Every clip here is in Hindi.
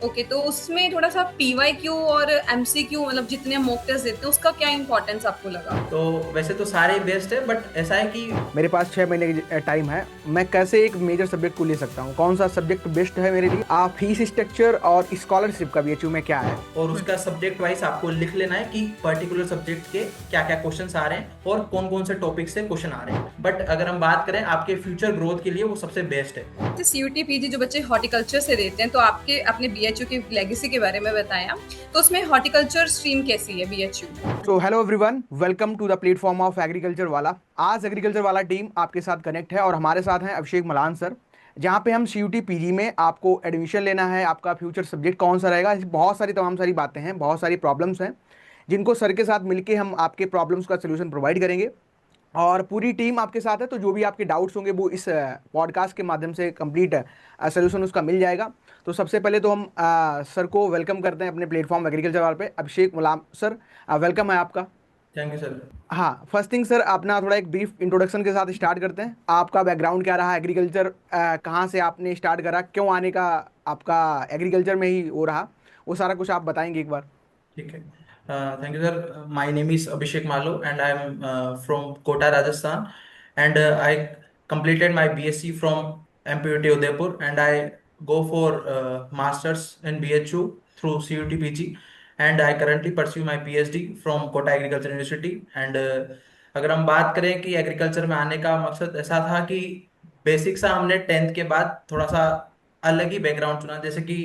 ओके, तो उसमें थोड़ा-सा पीवाईक्यू और एमसीक्यू मतलब जितने मॉक टेस्ट देते हैं, उसका क्या इम्पोर्टेंस आपको लगा? तो वैसे तो सारे बेस्ट है, बट ऐसा है कि मेरे पास 6 महीने की टाइम है। मैं कैसे एक मेजर सब्जेक्ट को ले सकता हूँ? कौन सा सब्जेक्ट बेस्ट है मेरे लिए? आप फीस स्ट्रक्चर और स्कॉलरशिप का बीएचयू में क्या है? और हुँ। उसका सब्जेक्ट वाइज आपको लिख लेना है कि पर्टिकुलर सब्जेक्ट के क्या क्या क्वेश्चंस आ रहे हैं और कौन कौन से टॉपिक से क्वेश्चन आ रहे हैं। बट अगर हम बात करें आपके फ्यूचर ग्रोथ के लिए, वो सबसे बेस्ट है। जैसे सीयूटी, पीजी जो बच्चे हॉर्टिकल्चर से देते हैं, तो आपके अपने बीएचयू की लेगेसी के बारे में बताया। तो उसमें हॉर्टिकल्चर स्ट्रीम कैसी है बीएचयू में? So hello everyone, welcome to the platform of agriculture वाला। आज एग्रीकल्चर वाला टीम आपके साथ कनेक्ट है और हमारे साथ हैं अभिषेक मलान सर, जहाँ पे हम सीयूटी पीजी में आपको एडमिशन लेना है, आपका फ्यूचर सब्जेक्ट कौन सा रहेगा, ऐसी बहुत सारी तमाम सारी बातें हैं, बहुत सारी प्रॉब्लम्स हैं जिनको सर के साथ मिलके हम आपके प्रॉब्लम्स का सोल्यूशन प्रोवाइड करेंगे। और पूरी टीम आपके साथ है, तो जो भी आपके डाउट्स होंगे वो इस पॉडकास्ट के माध्यम से कंप्लीट सोल्यूशन उसका मिल जाएगा। तो सबसे पहले तो हम सर को वेलकम करते हैं अपने प्लेटफॉर्म एग्रीकल्चर वाले पे। अभिषेक मुलाम सर, वेलकम है आपका। Thank you sir. हाँ, फर्स्ट थिंग सर, अपना थोड़ा एक ब्रीफ इंट्रोडक्शन के साथ स्टार्ट करते हैं। आपका बैकग्राउंड क्या रहा एग्रीकल्चर, कहाँ से आपने स्टार्ट करा, क्यों आने का आपका एग्रीकल्चर में ही हो रहा, वो सारा कुछ आप बताएंगे एक बार। ठीक है, thank you sir. My name is Abhishek Malo and I am from Kota Rajasthan, and I completed my BSc from MPUT Udaipur, and I go for masters in BHU through CUT PG, and I currently pursue my PhD from Kota Agriculture University। and अगर हम बात करें कि एग्रीकल्चर में आने का मकसद ऐसा था कि बेसिक सा हमने 10th के बाद थोड़ा सा अलग ही बैकग्राउंड चुना। जैसे कि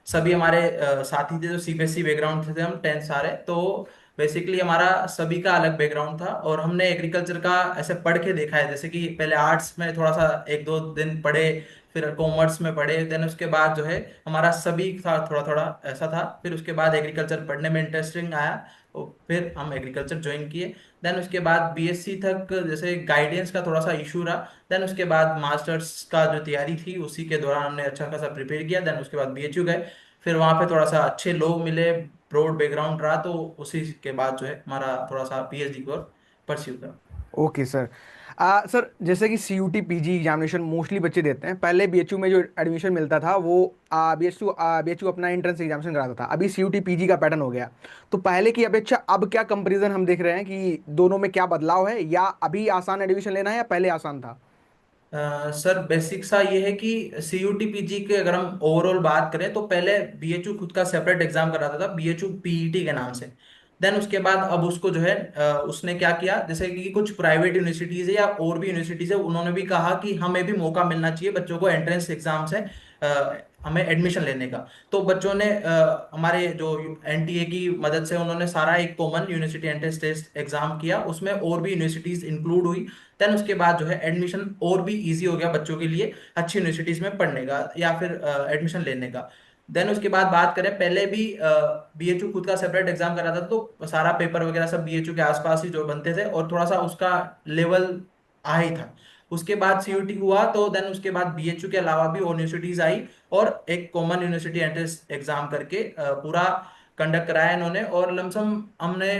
सभी हमारे साथी थे जो सीबीएसई बैकग्राउंड से थे, हम 10th सारे, तो बेसिकली हमारा सभी का अलग बैकग्राउंड था और हमने एग्रीकल्चर का ऐसे पढ़ के देखा है। जैसे कि पहले आर्ट्स में थोड़ा सा एक दो दिन पढ़े, फिर कॉमर्स में पढ़े, देन उसके बाद जो है हमारा सभी था थोड़ा थोड़ा ऐसा था। फिर उसके बाद एग्रीकल्चर पढ़ने में इंटरेस्टिंग आया, तो फिर हम एग्रीकल्चर ज्वाइन किए। देन उसके बाद बीएससी तक जैसे गाइडेंस का थोड़ा सा इशू रहा। देन उसके बाद मास्टर्स का जो तैयारी थी उसी के दौरान हमने अच्छा खासा प्रिपेयर किया। देन उसके बाद बीएचयू गए, फिर वहां पे थोड़ा सा अच्छे लोग मिले, ब्रॉड बैकग्राउंड रहा, तो उसी के बाद जो है हमारा थोड़ा सा पीएचडी को परस्यू करा। Okay sir. सर, जैसे कि C U T P G examination mostly बच्चे देते हैं। पहले बी एच यू में जो एडमिशन मिलता था वो बी एच यू अपना एंट्रेंस एग्जामिनेशन कराता था। अभी सी यू टी पी जी का पैटर्न हो गया। तो पहले की अपेक्षा अब क्या कंपैरिजन हम देख रहे हैं कि दोनों में क्या बदलाव है, या अभी आसान एडमिशन लेना है या पहले आसान था? सर बेसिक सा ये है कि सीयूटी पीजी के अगर हम ओवरऑल बात करें तो पहले बीएचयू खुद का सेपरेट एग्जाम कराता था, बीएचयू पीईटी के नाम से। देन उसके बाद अब उसको जो है उसने क्या किया, जैसे कि कुछ प्राइवेट यूनिवर्सिटीज है या और भी यूनिवर्सिटीज है, उन्होंने भी कहा कि हमें भी मौका मिलना चाहिए बच्चों को एंट्रेंस एग्जाम से हमें एडमिशन लेने का। तो बच्चों ने हमारे जो एनटीए की मदद से उन्होंने सारा एक common university entrance test exam किया, उसमें और भी यूनिवर्सिटीज इंक्लूड हुई। देन उसके बाद जो है एडमिशन और भी इजी हो गया बच्चों के लिए अच्छी यूनिवर्सिटीज में पढ़ने का या फिर एडमिशन लेने का। देन उसके बाद बात करें, पहले भी बीएचयू खुद का सेपरेट एग्जाम कराता था, तो सारा पेपर वगैरह सब बीएचयू के आसपास ही जो बनते थे और थोड़ा सा उसका लेवल हाई था। उसके बाद सीयूटी हुआ, तो देन उसके बाद बीएचयू के अलावा भी और यूनिवर्सिटीज आई और एक कॉमन यूनिवर्सिटी एंट्रेंस एग्जाम करके पूरा कंडक्ट कराया इन्होंने। और लमसम हमने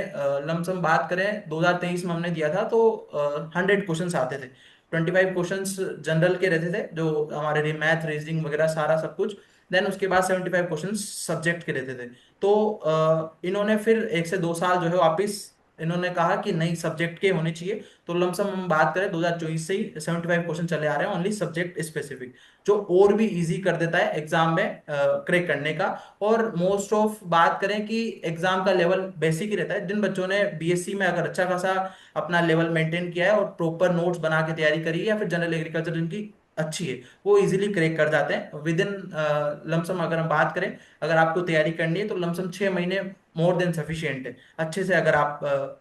लमसम बात करें 2023 में हमने दिया था, तो 100 क्वेश्चंस आते थे। 25 क्वेश्चंस जनरल के रहते थे, जो हमारे मैथ रीजनिंग वगैरह सारा सब कुछ। देन उसके बाद 75 क्वेश्चंस सब्जेक्ट के रहते थे। तो इन्होंने फिर 1 से 2 साल जो है वापस इन्होंने कहा कि नहीं, सब्जेक्ट के होने चाहिए। तो लमसम हम बात करें 2024 से ही 75 क्वेश्चन चले आ रहे हैं ओनली सब्जेक्ट स्पेसिफिक, जो और भी इजी कर देता है एग्जाम में क्रेक करने का। और मोस्ट ऑफ बात करें कि एग्जाम का लेवल बेसिक ही रहता है। जिन बच्चों ने बीएससी में अगर अच्छा खासा अपना लेवल मेंटेन किया है और प्रॉपर नोट्स बना के तैयारी करी है, या फिर जनरल एग्रीकल्चर जिनकी अच्छी है, वो इजीली क्रेक कर जाते हैं विद इन लमसम। अगर हम बात करें, अगर आपको तैयारी करनी है तो लमसम 6 महीने मोर देन सफिशियंट है अच्छे से, अगर आप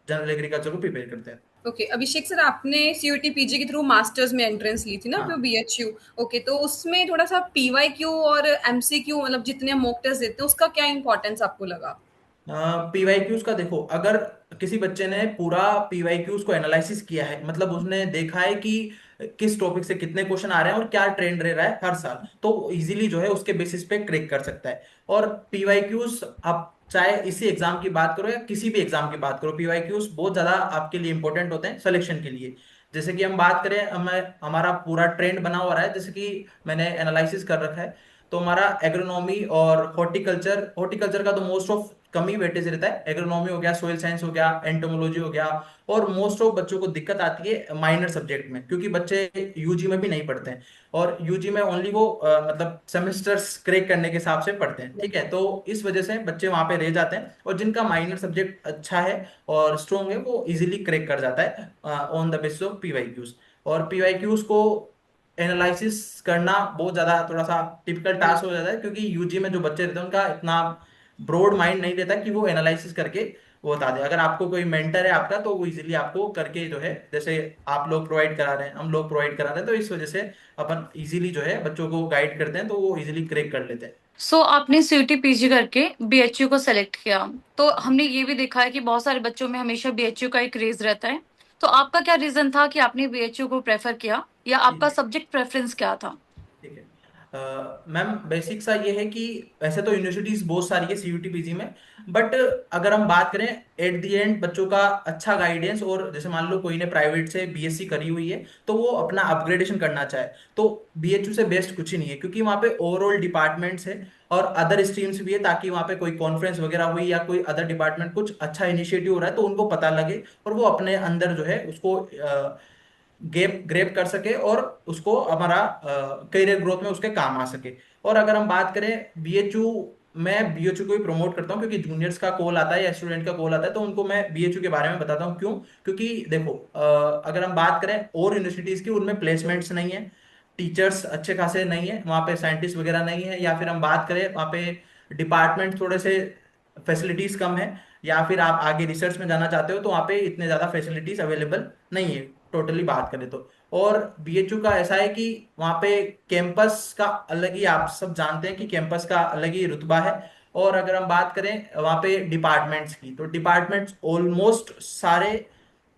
जनरल एग्रीकल्चर को प्रिपेयर करते हैं। ओके, अभिषेक सर, आपने सीयूटी पीजी के थ्रू मास्टर्स में एंट्रेंस ली थी ना, फिर हाँ, बीएचयू। ओके, तो उसमें थोड़ा-सा पीवाईक्यू और एमसीक्यू मतलब जितने मॉक टेस्ट देते हैं, उसका क्या इम्पोर्टेंस आपको लगा? पीवाईक्यूज का देखो, अगर किसी बच्चे ने पूरा पीवाईक्यूज को एनालिसिस किया है, मतलब उसने देखा है कि किस टॉपिक से कितने क्वेश्चन आ रहे हैं और क्या ट्रेंड रह रहा है हर साल, तो इजीली जो है उसके बेसिस पे क्रेक कर सकता है। और पीवाईक्यूज, आप चाहे इसी एग्जाम की बात करो या किसी भी एग्जाम की बात करो, पीवाईक्यूज बहुत ज्यादा आपके लिए इंपॉर्टेंट होते हैं सिलेक्शन के लिए। जैसे कि हम बात करें, हमें हमारा पूरा ट्रेंड बना हुआ रहा है, जैसे कि मैंने एनालिसिस कर रखा है। तो हमारा एग्रोनॉमी और हॉर्टिकल्चर, हॉर्टिकल्चर का तो most of come he weightage रहता है। एग्रोनॉमी हो गया, सोइल साइंस हो गया, एंटोमोलॉजी हो गया। और मोस्ट ऑफ बच्चों को दिक्कत आती है माइनर सब्जेक्ट में, क्योंकि बच्चे यूजी में भी नहीं पढ़ते हैं। और यूजी में ओनली वो मतलब सेमेस्टर्स क्रैक करने के हिसाब से पढ़ते हैं, ठीक है। तो इस वजह से बच्चे वहां पे रह जाते हैं, और जिनका माइनर सब्जेक्ट अच्छा है और स्ट्रॉन्ग है वो इजीली क्रैक कर जाता है on the basis of PYQs. और पीवाईक्यूज को एनालिसिस करना बहुत ज्यादा थोड़ा सा टिपिकल टास्क हो जाता है, क्योंकि यूजी में जो बच्चे रहते हैं उनका इतना ब्रॉड माइंड नहीं रहता कि वो एनालिसिस करके वो बता दे। अगर आपको कोई मेंटर है आपका, तो वो इजीली आपको करके जो है, जैसे आप लोग प्रोवाइड करा रहे हैं, हम लोग प्रोवाइड करा रहे हैं, तो इस वजह से अपन इजीली जो है बच्चों को गाइड करते हैं, तो वो इजीली क्रैक कर लेते हैं। सो आपने सीयूटी पीजी करके बीएचयू को सेलेक्ट किया। तो हमने ये भी देखा है कि बहुत सारे बच्चों में हमेशा बीएचयू का एक क्रेज रहता है। तो आपका क्या रीजन था कि आपने बीएचयू को प्रेफर किया, या आपका सब्जेक्ट प्रेफरेंस क्या था? ठीक है। मैम बेसिक सा ये है कि वैसे तो यूनिवर्सिटीज बहुत सारी है सीयूटी पीजी में, बट अगर हम बात करें एट द एंड बच्चों का अच्छा गाइडेंस, और जैसे मान लो कोई ने प्राइवेट से बीएससी करी हुई है तो वो अपना अपग्रेडेशन करना चाहे, तो बीएचयू से बेस्ट कुछ ही नहीं है, क्योंकि वहाँ पे ओवरऑल डिपार्टमेंट्स है और अदर स्ट्रीम्स भी है, ताकि वहाँ पे कोई कॉन्फ्रेंस वगैरह हुई या कोई अदर डिपार्टमेंट कुछ अच्छा इनिशिएटिव हो रहा है तो उनको पता लगे, और वो अपने अंदर जो है उसको गेप ग्रेप कर सके, और उसको हमारा करियर ग्रोथ में उसके काम आ सके। और अगर हम बात करें बीएचयू, मैं बीएचयू को ही प्रमोट करता हूँ, क्योंकि जूनियर्स का कॉल आता है या स्टूडेंट का कॉल आता है तो उनको मैं बीएचयू के बारे में बताता हूँ। क्यों? क्योंकि देखो अगर हम बात करें और यूनिवर्सिटीज की, उनमें प्लेसमेंट्स नहीं है, टीचर्स अच्छे खासे नहीं है वहाँ पे, साइंटिस्ट वगैरह नहीं है, या फिर हम बात करें वहाँ पे डिपार्टमेंट थोड़े से फैसिलिटीज कम है, या फिर आप आगे रिसर्च में जाना चाहते हो तो वहाँ पे इतने ज्यादा फैसिलिटीज अवेलेबल नहीं है, टोटली बात करें तो। और बीएचयू का ऐसा है कि वहाँ पे कैंपस का अलग ही, आप सब जानते हैं कि कैंपस का अलग ही रुतबा है। और अगर हम बात करें वहाँ पे डिपार्टमेंट्स की, तो डिपार्टमेंट्स ऑलमोस्ट सारे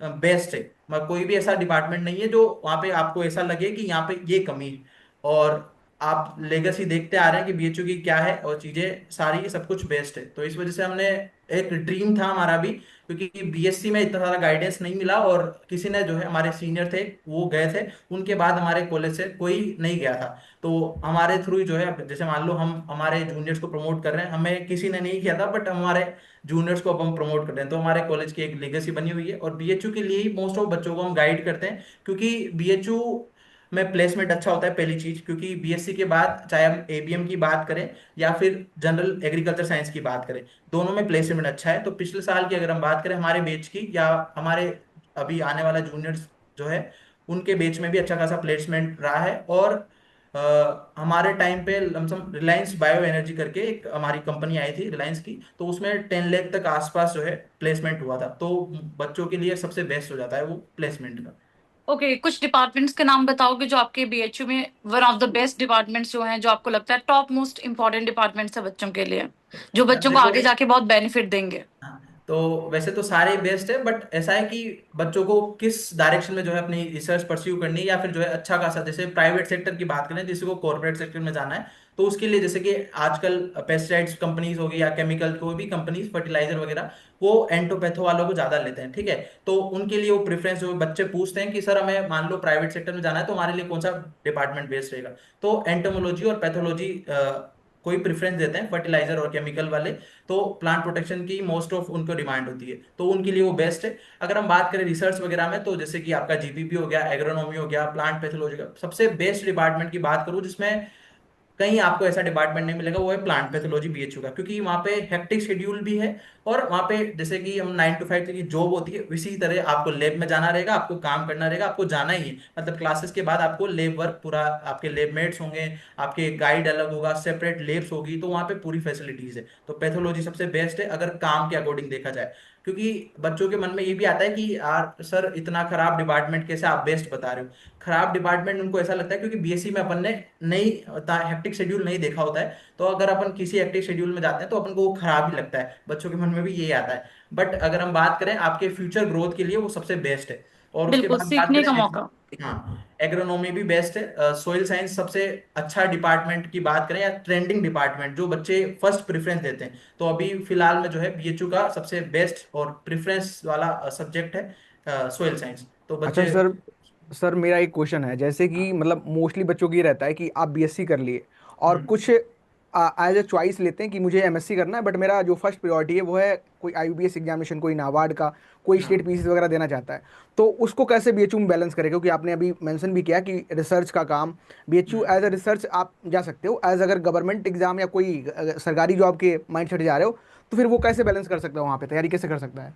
बेस्ट है, मतलब कोई भी ऐसा डिपार्टमेंट नहीं है जो वहाँ पे आपको ऐसा लगे कि यहाँ पे ये कमी है। और आप लेगेसी देखते आ रहे हैं कि बीएचयू की क्या है, और चीजें सारी सब कुछ बेस्ट है, तो इस वजह से हमने, एक ड्रीम था हमारा भी, क्योंकि बीएससी में इतना सारा गाइडेंस नहीं मिला, और किसी ने जो है हमारे सीनियर थे वो गए थे, उनके बाद हमारे कॉलेज से कोई नहीं गया था। तो हमारे थ्रू ही जो है, अब जैसे मान लो हम हमारे जूनियर्स को प्रमोट कर रहे हैं, हमें किसी ने नहीं किया था बट हमारे जूनियर्स को अब हम प्रमोट कर रहे हैं, तो हमारे कॉलेज की एक लेगेसी बनी हुई है। और बीएचयू के लिए ही मोस्ट ऑफ बच्चों को हम गाइड करते हैं, क्योंकि बीएचयू में प्लेसमेंट अच्छा होता है पहली चीज, क्योंकि बीएससी के बाद चाहे हम एबीएम की बात करें या फिर जनरल एग्रीकल्चर साइंस की बात करें, दोनों में प्लेसमेंट अच्छा है। तो पिछले साल की अगर हम बात करें हमारे बैच की, या हमारे अभी आने वाला जूनियर्स जो है उनके बैच में भी अच्छा खासा प्लेसमेंट रहा है। और हमारे टाइम पे लमसम रिलायंस बायो एनर्जी करके एक हमारी कंपनी आई थी रिलायंस की, तो उसमें 10 लाख तक आसपास जो है प्लेसमेंट हुआ था। तो बच्चों के लिए सबसे बेस्ट हो जाता है वो प्लेसमेंट का। ओके, कुछ डिपार्टमेंट्स के नाम बताओगे जो आपके बीएचयू में one of the best departments जो हैं, जो आपको लगता है टॉप मोस्ट इंपॉर्टेंट डिपार्टमेंट्स है बच्चों के लिए, जो बच्चों को देखो, आगे जाके बहुत बेनिफिट देंगे? हाँ, तो वैसे तो सारे बेस्ट है, बट ऐसा है कि बच्चों को किस डायरेक्शन में जो है अपनी रिसर्च परस्यू करनी है, या फिर जो है अच्छा खासा, जैसे प्राइवेट सेक्टर की बात करें जिसको कॉर्पोरेट सेक्टर में जाना है, तो उसके लिए जैसे कि आजकल पेस्टिसाइड्स कंपनीज होगी या केमिकल कोई भी कंपनीज, फर्टिलाइजर वगैरह, वो एंटोपैथो वालों को ज्यादा लेते हैं, ठीक है। तो उनके लिए वो प्रेफरेंस, जो बच्चे पूछते हैं कि सर हमें मान लो प्राइवेट सेक्टर में जाना है तो हमारे लिए कौन सा डिपार्टमेंट बेस्ट रहेगा, तो एंटोमोलॉजी और पैथोलॉजी कोई प्रेफरेंस देते हैं, फर्टिलाइजर और केमिकल वाले। तो प्लांट प्रोटेक्शन की मोस्ट ऑफ उनको डिमांड होती है, तो उनके लिए वो बेस्ट है। अगर हम बात करें रिसर्च वगैरह में, तो जैसे कि आपका जीपीपी हो गया, एग्रोनॉमी हो गया, प्लांट पैथोलॉजी का सबसे बेस्ट डिपार्टमेंट की बात करूं जिसमें कहीं आपको ऐसा डिपार्टमेंट नहीं मिलेगा, वो है प्लांट पैथोलॉजी बीएचयू का, क्योंकि वहाँ पे हेक्टिक शेड्यूल भी है। और वहाँ पे जैसे कि हम 9 to 5 की जॉब होती है, इसी तरह आपको लैब में जाना रहेगा, आपको काम करना रहेगा, आपको जाना ही है, मतलब क्लासेस के बाद आपको लैब वर्क पूरा, आपके लैब मेट्स होंगे, आपके गाइड अलग होगा, सेपरेट लैब्स होगी, तो वहाँ पे पूरी फैसिलिटीज है। तो पैथोलॉजी सबसे बेस्ट है अगर काम के अकॉर्डिंग देखा जाए, क्योंकि बच्चों के मन में ये भी आता है कि यार सर इतना खराब डिपार्टमेंट कैसे आप बेस्ट बता रहे हो। खराब डिपार्टमेंट उनको ऐसा लगता है क्योंकि बीएससी में अपन ने नहीं हेक्टिक शेड्यूल नहीं देखा होता है, तो अगर अपन किसी हेक्टिक शेड्यूल में जाते हैं तो अपन को वो खराब ही लगता है, बच्चों के मन में भी यही आता है। बट अगर हम बात करें आपके फ्यूचर ग्रोथ के लिए वो सबसे बेस्ट है। और उसके बिल्कुल, बाद बात सीखने करें का मौका। हाँ, एग्रोनॉमी भी बेस्ट है, सॉइल साइंस सबसे अच्छा डिपार्टमेंट की बात करें, या ट्रेंडिंग डिपार्टमेंट जो बच्चे फर्स्ट प्रेफरेंस देते हैं, तो अभी फिलहाल में जो है बीएचयू का सबसे बेस्ट और प्रेफरेंस वाला सब्जेक्ट है सॉइल साइंस, तो अच्छा बच्चे। सर, सर मेरा एक क्वेश्चन है, जैसे कि मतलब मोस्टली बच्चों की रहता है कि आप बीएससी कर लिए और कुछ एज ए चॉइस लेते हैं कि मुझे एमएससी करना है, बट मेरा जो फर्स्ट प्रायोरिटी है वो है कोई आईबीपीएस एग्जामिनेशन, कोई नाबार्ड का, कोई स्टेट हाँ। पीसीस वगैरह देना चाहता है। तो उसको कैसे बीएचयू में बैलेंस करें, क्योंकि आपने अभी मेंशन भी किया कि रिसर्च का काम, BHU hmm. As a research आप जा सकते हो, एज अगर गवर्नमेंट एग्जाम या कोई सरकारी जॉब के माइंड सेट जा रहे हो, तो फिर वो कैसे बैलेंस कर सकता है, वहाँ पे तैयारी कैसे कर सकता है?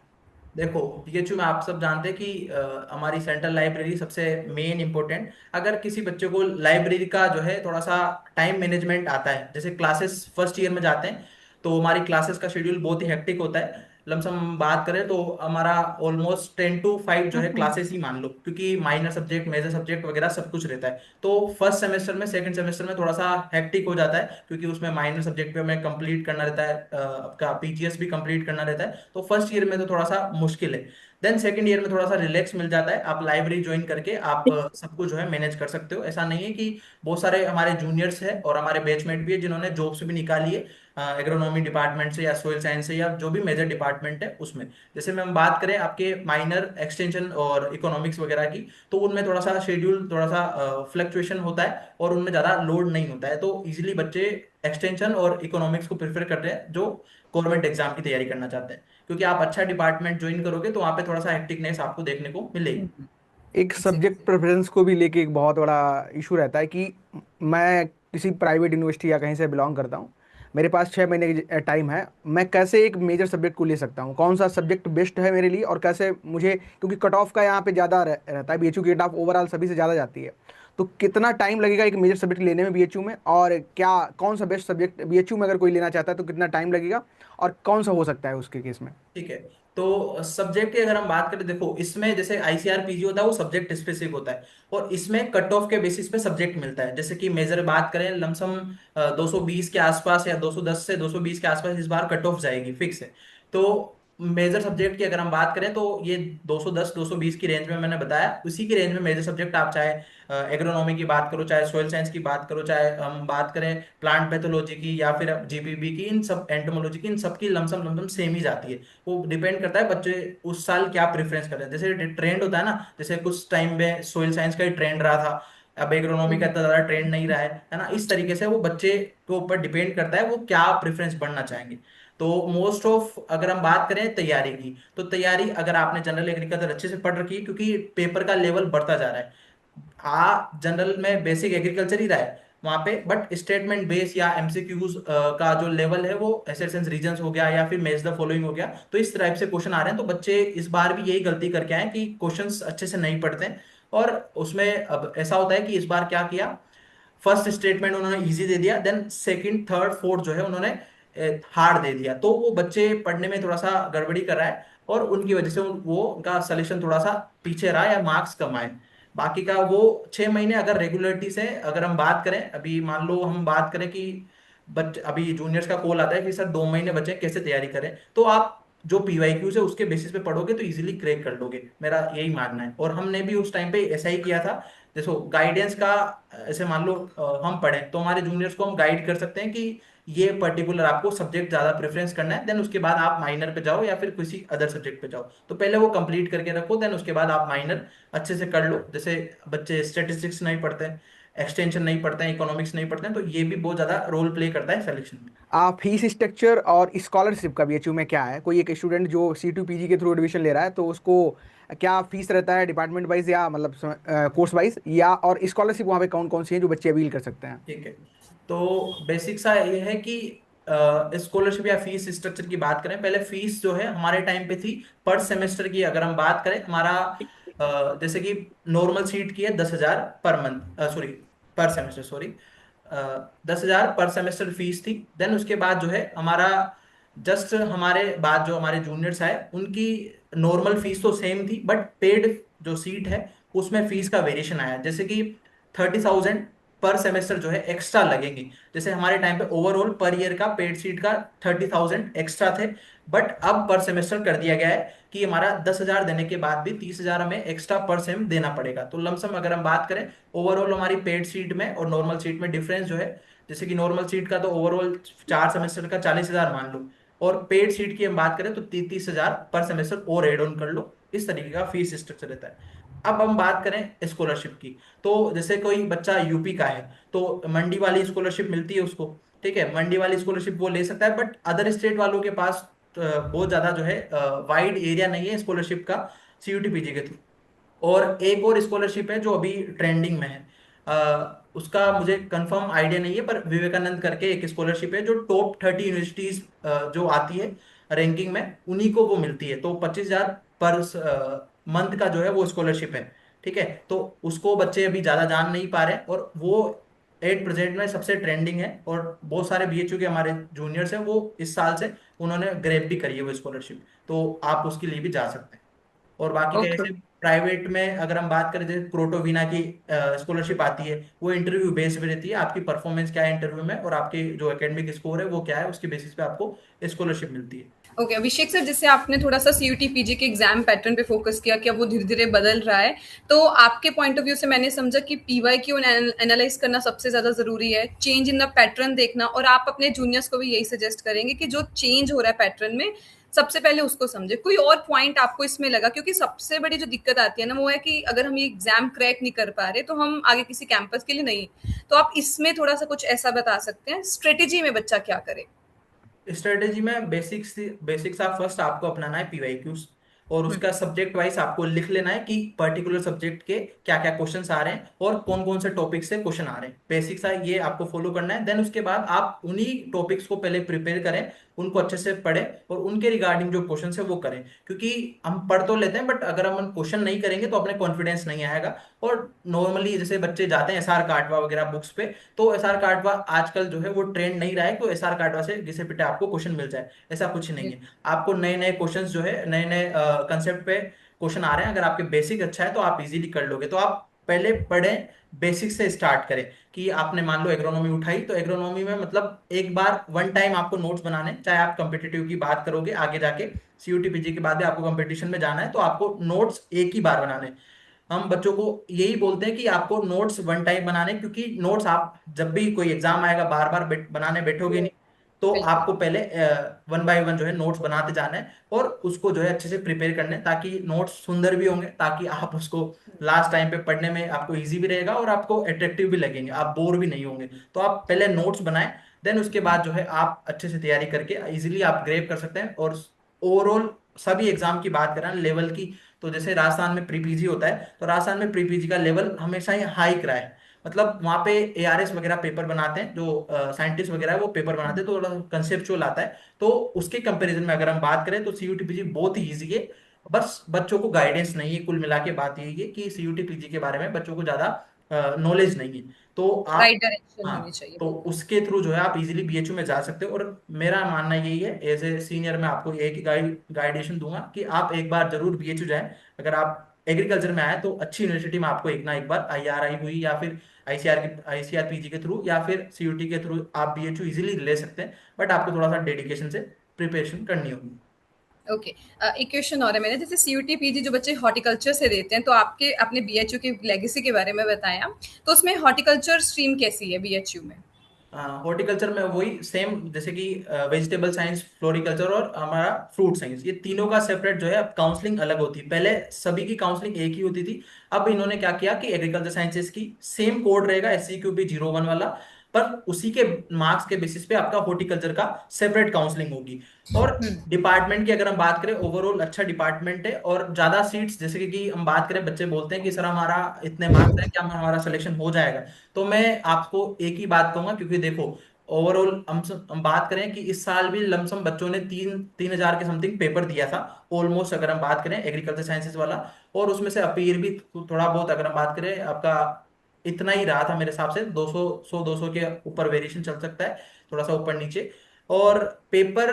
देखो, पीएचयू में आप सब जानते हैं कि हमारी सेंट्रल लाइब्रेरी सबसे मेन इंपॉर्टेंट। अगर किसी बच्चे को लाइब्रेरी का जो है थोड़ा सा टाइम मैनेजमेंट आता है, जैसे क्लासेस फर्स्ट ईयर में जाते हैं तो हमारी क्लासेस का शेड्यूल बहुत ही हेक्टिक होता है। लमसम हम बात करें तो हमारा ऑलमोस्ट 10 to 5 जो है क्लासेस ही मान लो, क्योंकि माइनर सब्जेक्ट मेजर सब्जेक्ट वगैरह सब कुछ रहता है। तो फर्स्ट सेमेस्टर में सेकंड सेमेस्टर में थोड़ा सा हेक्टिक हो जाता है, क्योंकि उसमें माइनर सब्जेक्ट पे हमें कंप्लीट करना रहता है, आपका पीजीएस भी कंप्लीट करना रहता है। तो फर्स्ट ईयर में तो थोड़ा सा मुश्किल है। देन सेकंड ईयर में थोड़ा सा रिलैक्स मिल जाता है, आप लाइब्रेरी ज्वाइन करके आप सबको जो है मैनेज कर सकते हो। ऐसा नहीं है कि बहुत सारे हमारे जूनियर्स हैं और हमारे बैचमेट भी है जिन्होंने जॉब्स भी निकाली है एग्रोनॉमी डिपार्टमेंट से या सोयल साइंस से या जो भी मेजर डिपार्टमेंट है उसमें। जैसे में हम बात करें आपके माइनर एक्सटेंशन और इकोनॉमिक्स वगैरह की, तो उनमें थोड़ा सा शेड्यूल थोड़ा सा फ्लक्चुएशन होता है और उनमें ज़्यादा लोड नहीं होता है। तो इजीली बच्चे एक्सटेंशन और इकोनॉमिक्स को प्रेफर करते हैं जो गवर्नमेंट एग्जाम की तैयारी करना चाहते हैं, क्योंकि आप अच्छा डिपार्टमेंट ज्वाइन करोगे तो वहाँ पे थोड़ा सा हेक्टिकनेस आपको देखने को मिलेगी। एक सब्जेक्ट प्रेफरेंस को भी लेके एक बहुत बड़ा इशू रहता है कि मैं किसी प्राइवेट यूनिवर्सिटी या कहीं से बिलोंग करता हूँ, मेरे पास 6 महीने की टाइम है, मैं कैसे एक मेजर सब्जेक्ट को ले सकता हूँ, कौन सा सब्जेक्ट बेस्ट है मेरे लिए, और कैसे मुझे, क्योंकि कट ऑफ का यहाँ पे ज़्यादा रहता है, बीएचयू की कट ऑफ ओवरऑल सभी से ज़्यादा जाती है, तो कितना टाइम लगेगा एक मेजर सब्जेक्ट लेने में बीएचयू में, और क्या कौन सा बेस्ट सब्जेक्ट बीएचयू में अगर कोई लेना चाहता है तो कितना टाइम लगेगा, और कौन सा हो सकता है उसके केस में? ठीक है। तो सब्जेक्ट की अगर हम बात करें, देखो इसमें जैसे आईसीआरपीजी होता है वो सब्जेक्ट स्पेसिफिक होता है, और इसमें कट ऑफ के बेसिस पे सब्जेक्ट मिलता है। जैसे कि मेजर बात करें लमसम 220 के आसपास या 210 से 220 के आसपास इस बार कट ऑफ जाएगी, फिक्स है। तो मेजर सब्जेक्ट की अगर हम बात करें तो ये 210 220 की रेंज में मैंने बताया, उसी की रेंज में मेजर सब्जेक्ट आप चाहे एग्रोनॉमी की बात करो, चाहे सोयल साइंस की बात करो, चाहे हम बात करें प्लांट पैथोलॉजी की या फिर जीपीबी की, इन सब एंटोमोलॉजी की, इन सब की लमसम लमसम सेम ही जाती है। वो डिपेंड करता है बच्चे उस साल क्या प्रेफरेंस कर रहे हैं। जैसे ट्रेंड होता है ना, जैसे कुछ टाइम में सोयल साइंस का ही ट्रेंड रहा था, अब एग्रोनॉमी का इतना ज्यादा ट्रेंड नहीं रहा है ना। इस तरीके से वो बच्चे के ऊपर डिपेंड करता है वो क्या प्रेफरेंस बढ़ना चाहेंगे। तो मोस्ट ऑफ अगर हम बात करें तैयारी की, तो तैयारी अगर आपने जनरल एग्रीकल्चर अच्छे से पढ़ रखी है, क्योंकि पेपर का लेवल बढ़ता जा रहा है। हाँ, जनरल में बेसिक एग्रीकल्चर ही रहा है वहां पे, बट स्टेटमेंट बेस या एमसीक्यूज का जो लेवल है वो एसेट्स एंड रीजंस हो गया या फिर मैच द फॉलोइंग हो गया, तो इस टाइप से क्वेश्चन आ रहे हैं। तो बच्चे इस बार भी यही गलती करके आए कि क्वेश्चंस अच्छे से नहीं पढ़ते हैं। और उसमें अब ऐसा होता है कि इस बार क्या किया, फर्स्ट स्टेटमेंट उन्होंने इजी दे दिया, देन सेकंड थर्ड फोर्थ जो है उन्होंने हार्ड दे दिया, तो वो बच्चे पढ़ने में थोड़ा सा गड़बड़ी कर रहा है और उनकी वजह से वो उनका सलेक्शन थोड़ा सा पीछे रहा या मार्क्स कम आए। बाकी का वो 6 महीने अगर रेगुलरिटी से अगर हम बात करें, अभी मान लो हम बात करें कि अभी जूनियर्स का कॉल आता है कि सर 2 महीने बचे हैं, कैसे तैयारी करें, तो आप जो पीवाईक्यूज है उसके बेसिस पे पढ़ोगे तो इजीली क्रैक कर लोगे, मेरा यही मानना है। और हमने भी उस टाइम पे ऐसा ही किया था। देखो गाइडेंस का, ऐसे मान लो हम पढ़ें तो हमारे जूनियर्स को हम गाइड कर सकते हैं कि ये पर्टिकुलर आपको सब्जेक्ट ज्यादा प्रेफरेंस करना है, देन उसके बाद आप माइनर पे जाओ या फिर किसी अदर सब्जेक्ट पे जाओ। तो पहले वो कंप्लीट करके रखो, देन उसके बाद आप माइनर अच्छे से कर लो। जैसे बच्चे स्टेटिस्टिक्स नहीं पढ़ते हैं, एक्सटेंशन नहीं पढ़ते हैं, इकोनॉमिक्स नहीं पढ़ते हैं, तो ये भी बहुत ज्यादा रोल प्ले करता है सिलेक्शन में। फीस स्ट्रक्चर और स्कॉलरशिप का बीएचयू में क्या है? कोई एक स्टूडेंट जो C2 PG के थ्रू एडमिशन ले रहा है तो उसको क्या फीस रहता है डिपार्टमेंट वाइज या मतलब कोर्स वाइज, या और स्कॉलरशिप वहाँ पे कौन कौन सी है जो बच्चे अपील कर सकते हैं? ठीक है। तो बेसिक सा ये है कि स्कॉलरशिप या फीस स्ट्रक्चर की बात करें, पहले फीस जो है हमारे टाइम पे थी पर सेमेस्टर की। अगर हम बात करें हमारा जैसे कि नॉर्मल सीट की है 10,000 पर मंथ, सॉरी पर सेमेस्टर, सॉरी 10,000 पर सेमेस्टर फीस थी। देन उसके बाद जो है हमारा जस्ट हमारे बाद जो हमारे जूनियर्स आए उनकी नॉर्मल फीस तो सेम थी, बट पेड जो सीट है उसमें फीस का वेरिएशन आया। जैसे कि 30,000 पर सेमेस्टर जो है एक्स्ट्रा लगेंगी। जैसे हमारे टाइम पे ओवरऑल पर ईयर का पेड सीट का 30,000 एक्स्ट्रा थे, बट अब पर सेमेस्टर कर दिया गया है कि हमारा 10,000 देने के बाद भी 30,000 हमें एक्स्ट्रा पर सेम देना पड़ेगा। तो लमसम अगर हम बात करें ओवरऑल हमारी पेड सीट में और नॉर्मल सीट में डिफरेंस जो है, जैसे कि नॉर्मल सीट का तो ओवरऑल 4 सेमेस्टर का 40,000 मान लो, और पेड सीट की हम बात करें तो 30,000 पर सेमेस्टर और एड ऑन कर लो। इस तरीके का फीस स्ट्रक्चर रहता है। अब हम बात करें स्कॉलरशिप की, तो जैसे कोई बच्चा यूपी का है तो मंडी वाली स्कॉलरशिप मिलती है उसको, ठीक है, मंडी वाली स्कॉलरशिप वो ले सकता है, बट अदर स्टेट वालों के पास बहुत ज्यादा जो है वाइड एरिया नहीं है स्कॉलरशिप का सीयूटी पीजी के थ्रू। और एक और स्कॉलरशिप है जो अभी ट्रेंडिंग में है, उसका मुझे कंफर्म आइडिया नहीं है, पर विवेकानंद करके एक स्कॉलरशिप है जो टॉप 30 यूनिवर्सिटीज जो आती है रैंकिंग में, उन्हीं को वो मिलती है। तो 25,000 पर मंथ का जो है वो स्कॉलरशिप है, ठीक है। तो उसको बच्चे अभी ज्यादा जान नहीं पा रहे, और वो एट प्रेजेंट में सबसे ट्रेंडिंग है, और बहुत सारे बीएचयू के हमारे जूनियर्स हैं वो इस साल से उन्होंने ग्रेप भी करी है वो स्कॉलरशिप, तो आप उसके लिए भी जा सकते हैं। और बाकी का ओके। ऐसे प्राइवेट में अगर हम बात करें, जैसे क्रोटोवीना की स्कॉलरशिप आती है, वो इंटरव्यू बेस्ड पे रहती है, आपकी परफॉर्मेंस क्या है इंटरव्यू में और आपके जो एकेडमिक स्कोर है वो क्या है, उसके बेसिस पे आपको स्कॉलरशिप मिलती है। ओके अभिषेक सर, जैसे आपने थोड़ा सा सीयूटी पीजी के एग्जाम पैटर्न पे फोकस किया कि अब वो धीरे धीरे बदल रहा है, तो आपके पॉइंट ऑफ व्यू से मैंने समझा कि पीवाई क्यू एनालाइज करना सबसे ज्यादा जरूरी है, चेंज इन द पैटर्न देखना, और आप अपने जूनियर्स को भी यही सजेस्ट करेंगे कि जो चेंज हो रहा है पैटर्न में सबसे पहले उसको समझे। कोई और पॉइंट आपको इसमें लगा? क्योंकि सबसे बड़ी जो दिक्कत आती है ना वो है कि अगर हम ये एग्जाम क्रैक नहीं कर पा रहे तो हम आगे किसी कैंपस के लिए नहीं। तो आप इसमें थोड़ा सा कुछ ऐसा बता सकते हैं स्ट्रेटेजी में बच्चा क्या करे? स्ट्रेटेजी में बेसिक्स आप फर्स्ट आपको अपनाना है पीवाईक्यूज, और उसका सब्जेक्ट वाइज आपको लिख लेना है कि पर्टिकुलर सब्जेक्ट के क्या क्या क्वेश्चंस आ रहे हैं और कौन कौन से टॉपिक से क्वेश्चन आ रहे हैं, बेसिक्स है ये आपको फॉलो करना है। देन उसके बाद आप उन्हीं टॉपिक्स को पहले प्रिपेयर करें, उनको अच्छे से पढ़ें और उनके रिगार्डिंग जो क्वेश्चन है वो करें, क्योंकि हम पढ़ तो लेते हैं बट अगर हम क्वेश्चन नहीं करेंगे तो अपने कॉन्फिडेंस नहीं आएगा। और नॉर्मली जैसे बच्चे जाते हैं एसआर काटवा वगैरह बुक्स पे, तो एसआर काटवा आजकल जो है वो ट्रेंड नहीं रहा है, तो एसआर काटवा से घिसे पिटे आपको क्वेश्चन मिल जाए, ऐसा कुछ नहीं है। आपको नए नए क्वेश्चंस जो है नए नए कंसेप्ट पे क्वेश्चन आ रहे हैं, अगर आपके बेसिक अच्छा है तो आप इजीली कर लोगे। तो आप पहले पढ़ें, बेसिक से स्टार्ट करें। कि आपने मान लो एग्रोनॉमी उठाई, तो एग्रोनॉमी में मतलब एक बार वन टाइम आपको नोट्स बनाने, चाहे आप कंपिटेटिव की बात करोगे आगे जाके सीयूटी पीजी के बाद भी आपको कंपटीशन में जाना है, तो आपको नोट्स एक ही बार बनाने। हम बच्चों को यही बोलते हैं कि आपको नोट्स वन टाइम बनाने, क्योंकि नोट्स आप जब भी कोई एग्जाम आएगा बार बार बनाने बैठोगे नहीं, तो बिल्कुल। आपको पहले वन बाय वन जो है नोट्स बनाते जाना है और उसको जो है अच्छे से प्रिपेयर करने हैं, ताकि नोट्स सुंदर भी होंगे, ताकि आप उसको लास्ट टाइम पे पढ़ने में आपको इजी भी रहेगा और आपको अट्रैक्टिव भी लगेंगे, आप बोर भी नहीं होंगे। तो आप पहले नोट्स बनाएं, देन उसके बाद जो है आप अच्छे से तैयारी करके इजीली आप ग्रेप कर सकते हैं। और ओवरऑल सभी एग्जाम की बात करें लेवल की, तो जैसे राजस्थान में प्री पीजी होता है, तो राजस्थान में प्री पीजी का लेवल हमेशा ही हाई रहा है। मतलब वहाँ पे एआरएस वगैरह पेपर बनाते हैं, जो साइंटिस्ट वगैरह है वो पेपर बनाते हैं, तो थोड़ा कंसेप्चुअल आता है। तो उसके कंपैरिजन में अगर हम बात करें तो सीयूटी पीजी बहुत ही ईजी है, बस बच्चों को गाइडेंस नहीं है। कुल मिला के बात यही है कि सीयूटी पीजी के बारे में बच्चों को ज्यादा नॉलेज नहीं है। तो आप, राइट डायरेक्शन हाँ, होनी चाहिए, तो बिल्कुल। उसके थ्रू जो है आप इजीली बीएचयू में जा सकते हो। और मेरा मानना यही है, एज ए सीनियर मैं आपको एक ही गाइडेशन दूंगा कि आप एक बार जरूर बीएचयू जाएं। अगर आप एग्रीकल्चर में आए तो अच्छी यूनिवर्सिटी में आपको एक ना एक बार आईआरआई हुई या फिर आईसीआर पीजी के थ्रू या फिर सीयूटी के थ्रू आप बीएचयू इजीली ले सकते हैं, बट आपको थोड़ा सा डेडिकेशन से प्रिपरेशन करनी होगी। ओके। एक क्वेश्चन और है मेरा, जैसे सीयूटी पीजी जो बच्चे हॉर्टिकल्चर से देते हैं, तो आपके अपने बीएचयू की लेगेसी के बारे में बताया, तो उसमें हॉर्टिकल्चर स्ट्रीम कैसी है बीएचयू में? हॉर्टिकल्चर में वही सेम जैसे कि वेजिटेबल साइंस, फ्लोरिकल्चर और हमारा फ्रूट साइंस, ये तीनों का सेपरेट जो है अब काउंसलिंग अलग होती है। पहले सभी की काउंसलिंग एक ही होती थी, अब इन्होंने क्या किया कि एग्रीकल्चर साइंसेज की सेम कोड रहेगा SCQB 01 वाला, पर उसी के मार्क्स के बेसिस पे आपका हॉर्टिकल्चर का सेपरेट काउंसलिंग होगी। और डिपार्टमेंट की अगर हम बात करें, ओवरऑल अच्छा डिपार्टमेंट है और ज्यादा सीट्स, जैसे कि हम बात करें, बच्चे बोलते हैं कि सर हमारा इतने मार्क्स है, क्या हमारा सिलेक्शन हो जाएगा? तो मैं आपको एक ही बात कहूंगा, क्योंकि देखो ओवरऑल हम बात करें कि इस साल भी लमसम बच्चों ने 3,000 के समथिंग पेपर दिया था ऑलमोस्ट, अगर हम बात करें एग्रीकल्चर साइंसेज वाला। और उसमें से अपीयर भी थोड़ा बहुत अगर हम बात करें आपका इतना ही रहा था मेरे हिसाब से, 200 100 200 के ऊपर वेरिएशन चल सकता है, थोड़ा सा ऊपर नीचे। और पेपर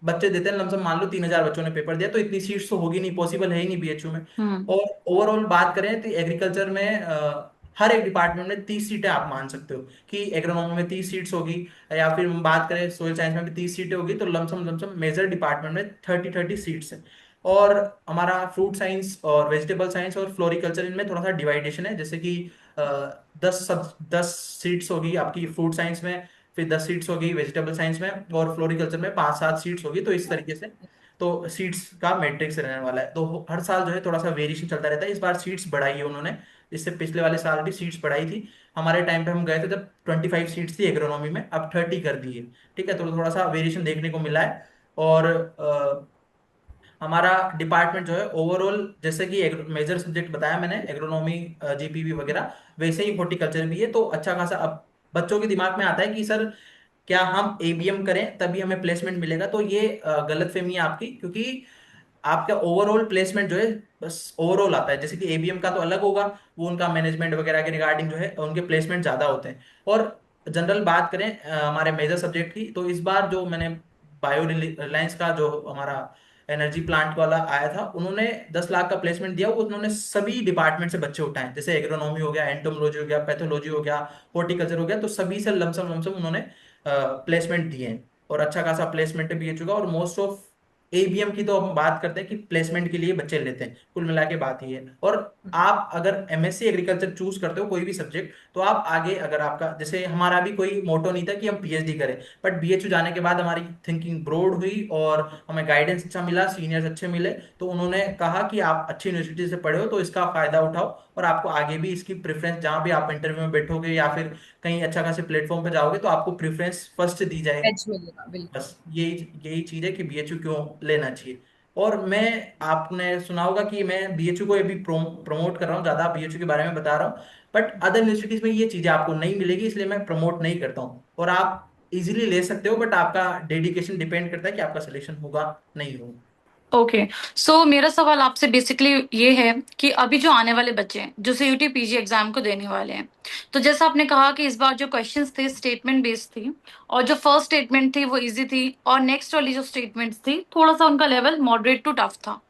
बच्चे देते हैं लमसम, मान लो 3,000 बच्चों ने पेपर दिया, तो इतनी सीट्स तो होगी नहीं, पॉसिबल है ही नहीं बीएचयू में। हम्म। और ओवरऑल बात करें तो एग्रीकल्चर में हर एक डिपार्टमेंट में 30 सीटें आप मान सकते हो कि एग्रोनॉमी में 30 सीट्स होगी, या फिर हम बात करें सोयल साइंस में भी 30 सीटें होगी, तो लमसम लमसम मेजर डिपार्टमेंट में 30 सीट्स है। और हमारा फ्रूट साइंस और वेजिटेबल साइंस और फ्लोरिकल्चर, इनमें थोड़ा सा डिवाइडेशन है, जैसे कि 10 सीट्स होगी आपकी फ्रूट साइंस में, फिर 10 सीट्स होगी वेजिटेबल साइंस में, और फ्लोरिकल्चर में 5-7 सीट्स होगी, तो इस तरीके से। तो सीट्स का मैट्रिक्स रहने वाला है। तो हर साल जो है थोड़ा सा वेरिएशन चलता रहता है। इस बार सीट्स बढ़ाई है उन्होंने, इससे पिछले वाले साल भी सीट्स बढ़ाई थी। हमारे टाइम पे हम गए थे जब 25 सीट्स थी एग्रोनॉमी में, अब 30 कर दी है। ठीक है, तो थोड़ा सा वेरिएशन देखने को मिला है। और हमारा डिपार्टमेंट जो है ओवरऑल, जैसे कि मेजर सब्जेक्ट बताया मैंने एग्रोनॉमी, जीपीवी वगैरह, वैसे ही हॉर्टिकल्चर भी है। तो अच्छा खासा अब बच्चों के दिमाग में आता है कि सर क्या हम एबीएम करें तभी हमें प्लेसमेंट मिलेगा। तो ये गलत फहमी है आपकी, क्योंकि आपका ओवरऑल प्लेसमेंट जो है बस ओवरऑल आता है। जैसे कि एबीएम का तो अलग होगा, वो उनका मैनेजमेंट वगैरह के रिगार्डिंग जो है उनके प्लेसमेंट ज्यादा होते हैं। और जनरल बात करें हमारे मेजर सब्जेक्ट की, तो इस बार जो मैंने बायो रिलायंस का जो हमारा एनर्जी प्लांट वाला आया था, उन्होंने 10 लाख का प्लेसमेंट दिया। वो उन्होंने सभी डिपार्टमेंट से बच्चे उठाए, जैसे एग्रोनॉमी हो गया, एंटोमोलॉजी हो गया, पैथोलॉजी हो गया, हॉर्टिकल्चर हो गया, तो सभी से लमसम लमसम उन्होंने प्लेसमेंट दिए हैं। और अच्छा खासा प्लेसमेंट भी है चुका। और मोस्ट ऑफ एबीएम की तो हम बात करते हैं कि प्लेसमेंट के लिए बच्चे लेते हैं, कुल मिला के बात ये है। और आप अगर एमएससी एग्रीकल्चर चूज करते हो कोई भी सब्जेक्ट, तो आप आगे, अगर आपका, जैसे हमारा भी कोई मोटो नहीं था कि हम पीएचडी करें, बट बीएचयू जाने के बाद हमारी थिंकिंग ब्रॉड हुई और हमें गाइडेंस अच्छा मिला, सीनियर्स अच्छे मिले, तो उन्होंने कहा कि आप अच्छी यूनिवर्सिटी से पढ़े हो तो इसका फायदा उठाओ, और आपको आगे भी इसकी प्रेफरेंस, जहां भी आप इंटरव्यू में बैठोगे या फिर कहीं अच्छा खासे प्लेटफॉर्म पे जाओगे, तो आपको प्रेफरेंस फर्स्ट दी जाएगी। एज मिलेगा बिल्कुल। बस यही यही चीज है कि बीएचयू क्यों लेना चाहिए। और मैं, आपने सुना होगा कि मैं बीएचयू को अभी प्रमोट कर रहा हूँ, ज्यादा बीएचयू के बारे में बता रहा हूँ, बट अदर यूनिवर्सिटीज में ये चीजें आपको नहीं मिलेगी, इसलिए मैं प्रमोट नहीं करता हूँ। और आप इजीली ले सकते हो, बट आपका डेडिकेशन डिपेंड करता है कि आपका सिलेक्शन होगा नहीं होगा। ओके, सो मेरा सवाल आपसे बेसिकली ये है कि अभी जो आने वाले बच्चे हैं जो सीयूटी पीजी एग्जाम को देने वाले हैं, तो जैसा आपने कहा कि इस बार जो क्वेश्चंस थे स्टेटमेंट बेस्ड थी, और जो फर्स्ट स्टेटमेंट थी वो इजी थी, और नेक्स्ट वाली जो स्टेटमेंट्स थी थोड़ा सा उनका लेवल मॉडरेट टू टफ था।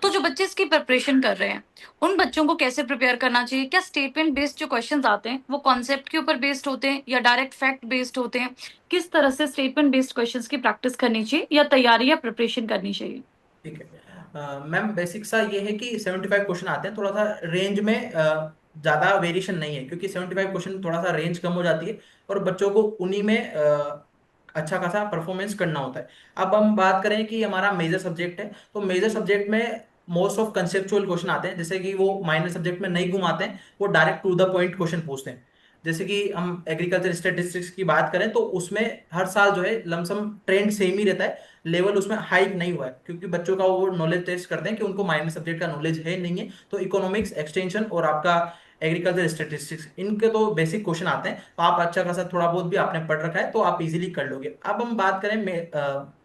तो जो बच्चे इसकी प्रिपरेशन कर रहे हैं, उन बच्चों को कैसे प्रिपेयर करना चाहिए? क्या स्टेटमेंट बेस्ड जो क्वेश्चंस आते हैं वो कॉन्सेप्ट के ऊपर बेस्ड होते हैं या डायरेक्ट फैक्ट बेस्ड होते हैं? किस तरह से स्टेटमेंट बेस्ड क्वेश्चंस की प्रैक्टिस करनी चाहिए या तैयारी या प्रिपरेशन करनी चाहिए? ठीक है मैम, बेसिक सा ये है कि 75 क्वेश्चन आते हैं, थोड़ा सा रेंज में ज्यादा वेरिएशन नहीं है, क्योंकि 75 क्वेश्चन थोड़ा सा रेंज कम हो जाती है, और बच्चों को उन्हीं में अच्छा खासा परफॉर्मेंस करना होता है। अब हम बात करें कि हमारा मेजर सब्जेक्ट है, तो मेजर सब्जेक्ट में मोस्ट ऑफ कंसेप्चुअल क्वेश्चन आते हैं, जैसे कि वो माइनर सब्जेक्ट में नहीं घुमाते हैं, वो direct to the point question पूछते हैं। जैसे कि हम एग्रीकल्चर स्टेटिस्टिक्स की बात करें, तो उसमें हर साल जो है लमसम ट्रेंड सेम ही रहता है, लेवल उसमें हाइक नहीं हुआ है, क्योंकि बच्चों का वो नॉलेज टेस्ट करते हैं कि उनको माइनर सब्जेक्ट का नॉलेज है नहीं है। तो इकोनॉमिक्स, एक्सटेंशन और आपका एग्रीकल्चर स्टेटिस्टिक्स, इनके तो बेसिक क्वेश्चन आते हैं, तो आप अच्छा खासा थोड़ा बहुत भी आपने पढ़ रखा है तो आप इजीली कर लोगे। अब हम बात करें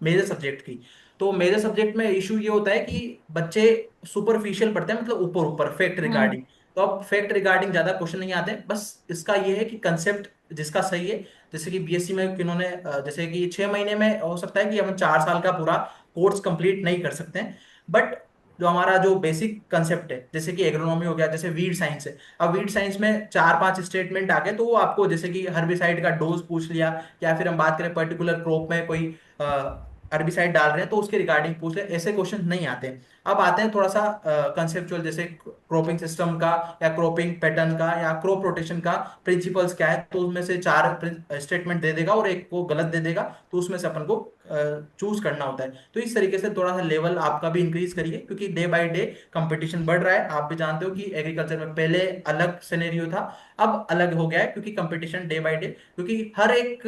मेजर सब्जेक्ट की, तो मेजर सब्जेक्ट में इशू ये होता है कि बच्चे सुपरफिशियल पढ़ते हैं, मतलब ऊपर ऊपर फैक्ट हम्म। रिगार्डिंग। तो अब फैक्ट रिगार्डिंग ज्यादा क्वेश्चन नहीं आते, बस इसका ये है कि कंसेप्ट जिसका सही है, जैसे कि बीएससी में किन्होंने जैसे कि 6 महीने में हो सकता है कि हम 4 साल का पूरा कोर्स कंप्लीट नहीं कर सकते हैं, बट जो हमारा जो बेसिक कंसेप्ट है, जैसे कि एग्रोनॉमी हो गया, जैसे वीड साइंस है, अब वीड साइंस में 4-5 स्टेटमेंट आ गए, तो वो आपको जैसे कि हर्बिसाइड का डोज पूछ लिया, या फिर हम बात करें पर्टिकुलर क्रॉप में कोई हर्बिसाइड डाल रहे हैं तो उसके रिगार्डिंग पूछ ले, ऐसे क्वेश्चन नहीं आते हैं। अब आते हैं थोड़ा सा कंसेप्चुअल, जैसे क्रॉपिंग सिस्टम का, या क्रॉपिंग पैटर्न का, या क्रॉप रोटेशन का प्रिंसिपल्स क्या है, तो उसमें से 4 स्टेटमेंट दे देगा और एक को गलत दे देगा, तो उसमें से अपन को चूज करना होता है। तो इस तरीके से थोड़ा सा लेवल आपका भी इंक्रीज करिए, क्योंकि डे बाय डे कंपटीशन बढ़ रहा है। आप भी जानते हो कि एग्रीकल्चर में पहले अलग सिनेरियो था, अब अलग हो गया है, क्योंकि कंपटीशन डे बाय डे, क्योंकि हर एक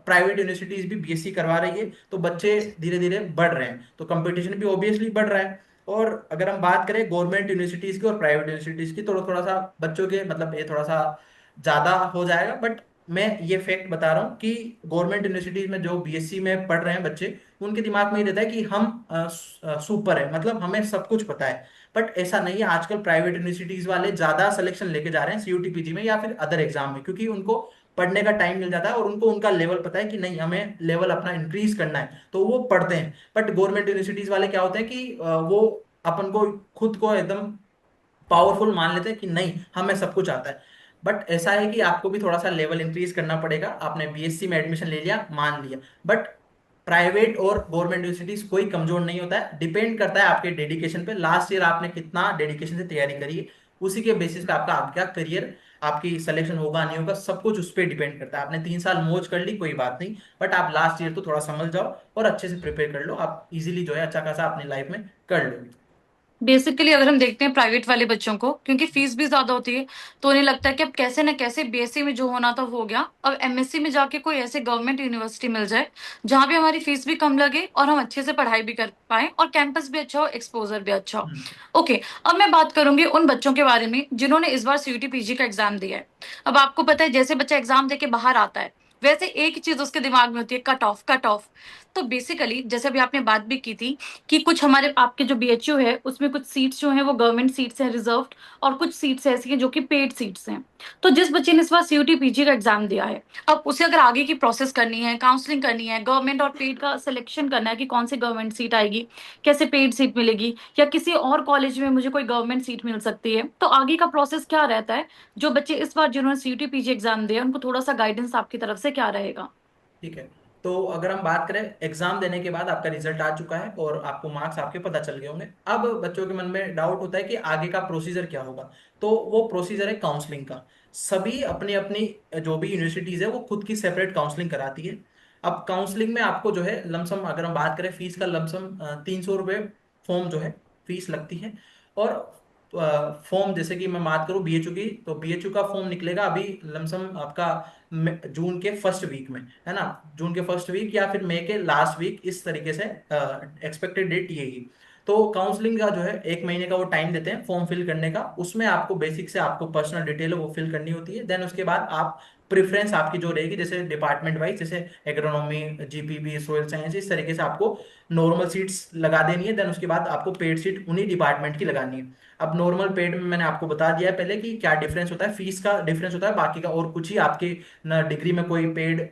प्राइवेट यूनिवर्सिटीज भी बीएससी करवा रही है, तो बच्चे धीरे धीरे बढ़ रहे हैं, तो कंपटीशन भी ऑब्वियसली बढ़ रहा है। और अगर हम बात करें गवर्नमेंट यूनिवर्सिटीज की और प्राइवेट यूनिवर्सिटीज की, तो थोड़ा सा बच्चों के मतलब ये थोड़ा सा ज्यादा हो जाएगा, बट मैं ये फैक्ट बता रहा हूँ कि गवर्नमेंट यूनिवर्सिटीज में जो बीएससी में पढ़ रहे हैं बच्चे, उनके दिमाग में ये रहता है कि हम सुपर है, मतलब हमें सब कुछ पता है। बट ऐसा नहीं है, आजकल प्राइवेट यूनिवर्सिटीज वाले ज्यादा सिलेक्शन लेके जा रहे हैं सीयूटी पीजी में या फिर अदर एग्जाम में, क्योंकि उनको पढ़ने का टाइम मिल जाता है और उनको उनका लेवल पता है कि नहीं, हमें लेवल अपना इंक्रीज करना है, तो वो पढ़ते हैं। बट गवर्नमेंट यूनिवर्सिटीज वाले क्या होते हैं कि वो अपन को खुद को एकदम पावरफुल मान लेते हैं कि नहीं, हमें सब कुछ आता है। बट ऐसा है कि आपको भी थोड़ा सा लेवल इंक्रीज करना पड़ेगा। आपने बीएससी में एडमिशन ले लिया, मान लिया, बट प्राइवेट और गवर्नमेंट यूनिवर्सिटीज कोई कमजोर नहीं होता है, डिपेंड करता है आपके डेडिकेशन पे। लास्ट ईयर आपने कितना डेडिकेशन से तैयारी करी है, उसी के बेसिस पे आपका आपका करियर आपकी सिलेक्शन होगा नहीं होगा सब कुछ उस पर डिपेंड करता है। आपने 3 साल मौज कर ली कोई बात नहीं, बट आप लास्ट ईयर तो थोड़ा समझ जाओ और अच्छे से प्रिपेयर कर लो, आप इजीली जो है अच्छा खासा अपनी लाइफ में कर लो। बेसिकली अगर हम देखते हैं प्राइवेट वाले बच्चों को, क्योंकि फीस भी ज्यादा होती है, तो उन्हें लगता है कि अब कैसे न कैसे बीएससी में जो होना था वो हो गया, अब एमएससी में जाके कोई ऐसे गवर्नमेंट यूनिवर्सिटी मिल जाए जहां पे हमारी फीस भी कम लगे और हम अच्छे से पढ़ाई भी कर पाए और कैंपस भी अच्छा हो, एक्सपोजर भी अच्छा हो। हम्म। ओके, अब मैं बात करूंगी उन बच्चों के बारे में जिन्होंने इस बार सीयूटी पीजी का एग्जाम दिया है। अब आपको पता है जैसे बच्चा एग्जाम देके बाहर आता है, वैसे एक ही चीज उसके दिमाग में होती है, कट ऑफ कट ऑफ। तो बेसिकली जैसे अभी आपने बात भी की थी कि कुछ हमारे आपके जो बीएचयू है उसमें कुछ सीट्स जो हैं वो गवर्नमेंट सीट्स हैं रिजर्व्ड, और कुछ सीट्स ऐसी हैं जो कि पेड सीट्स हैं। तो जिस बच्चे ने इस बार सीयूटी पीजी का एग्जाम दिया है, अब उसे अगर आगे की प्रोसेस करनी है, काउंसलिंग करनी है, गवर्नमेंट और पेड का सिलेक्शन करना है कि कौन सी गवर्नमेंट सीट आएगी, कैसे पेड सीट मिलेगी, या किसी और कॉलेज में मुझे कोई गवर्नमेंट सीट मिल सकती है, तो आगे का प्रोसेस क्या रहता है? जो बच्चे इस बार जिन्होंने सीयूटी पीजी एग्जाम दिया उनको थोड़ा सा गाइडेंस आपकी तरफ से क्या रहेगा? ठीक है। तो अगर हम बात करें, एग्जाम देने के बाद आपका रिजल्ट आ चुका है और आपको मार्क्स आपके पता चल गए होंगे। अब बच्चों के मन में डाउट होता है कि आगे का प्रोसीजर क्या होगा। तो वो प्रोसीजर है काउंसलिंग का। सभी अपनी अपनी जो भी यूनिवर्सिटीज है वो खुद की सेपरेट काउंसलिंग कराती है। अब काउंसलिंग में आपको जो है लमसम, अगर हम बात करें फीस का, लमसम 300 रुपये फॉर्म जो है फीस लगती है। और फॉर्म जैसे कि मैं बात करूं बीएचयू की, तो बीएचयू का फॉर्म निकलेगा अभी लमसम आपका जून के फर्स्ट वीक में, है ना। जून के फर्स्ट वीक या फिर मई के लास्ट वीक, इस तरीके से एक्सपेक्टेड डेट यही। तो काउंसलिंग का जो है 1 महीने का वो टाइम देते हैं फॉर्म फिल करने का। उसमें आपको बेसिक से आपको पर्सनल डिटेल है वो फिल करनी होती है। देन उसके बाद आप प्रेफरेंस आपकी जो रहेगी, जैसे डिपार्टमेंट वाइज, जैसे एग्रोनॉमी, जीपीबी, सोयल साइंस, इस तरीके से आपको नॉर्मल सीट्स लगा देनी है। देन उसके बाद आपको पेड सीट उन्हीं डिपार्टमेंट की लगानी है। अब नॉर्मल पेड में मैंने आपको बता दिया है पहले कि क्या डिफरेंस होता है, फीस का डिफरेंस होता है, बाकी का और कुछ ही आपके ना डिग्री में कोई पेड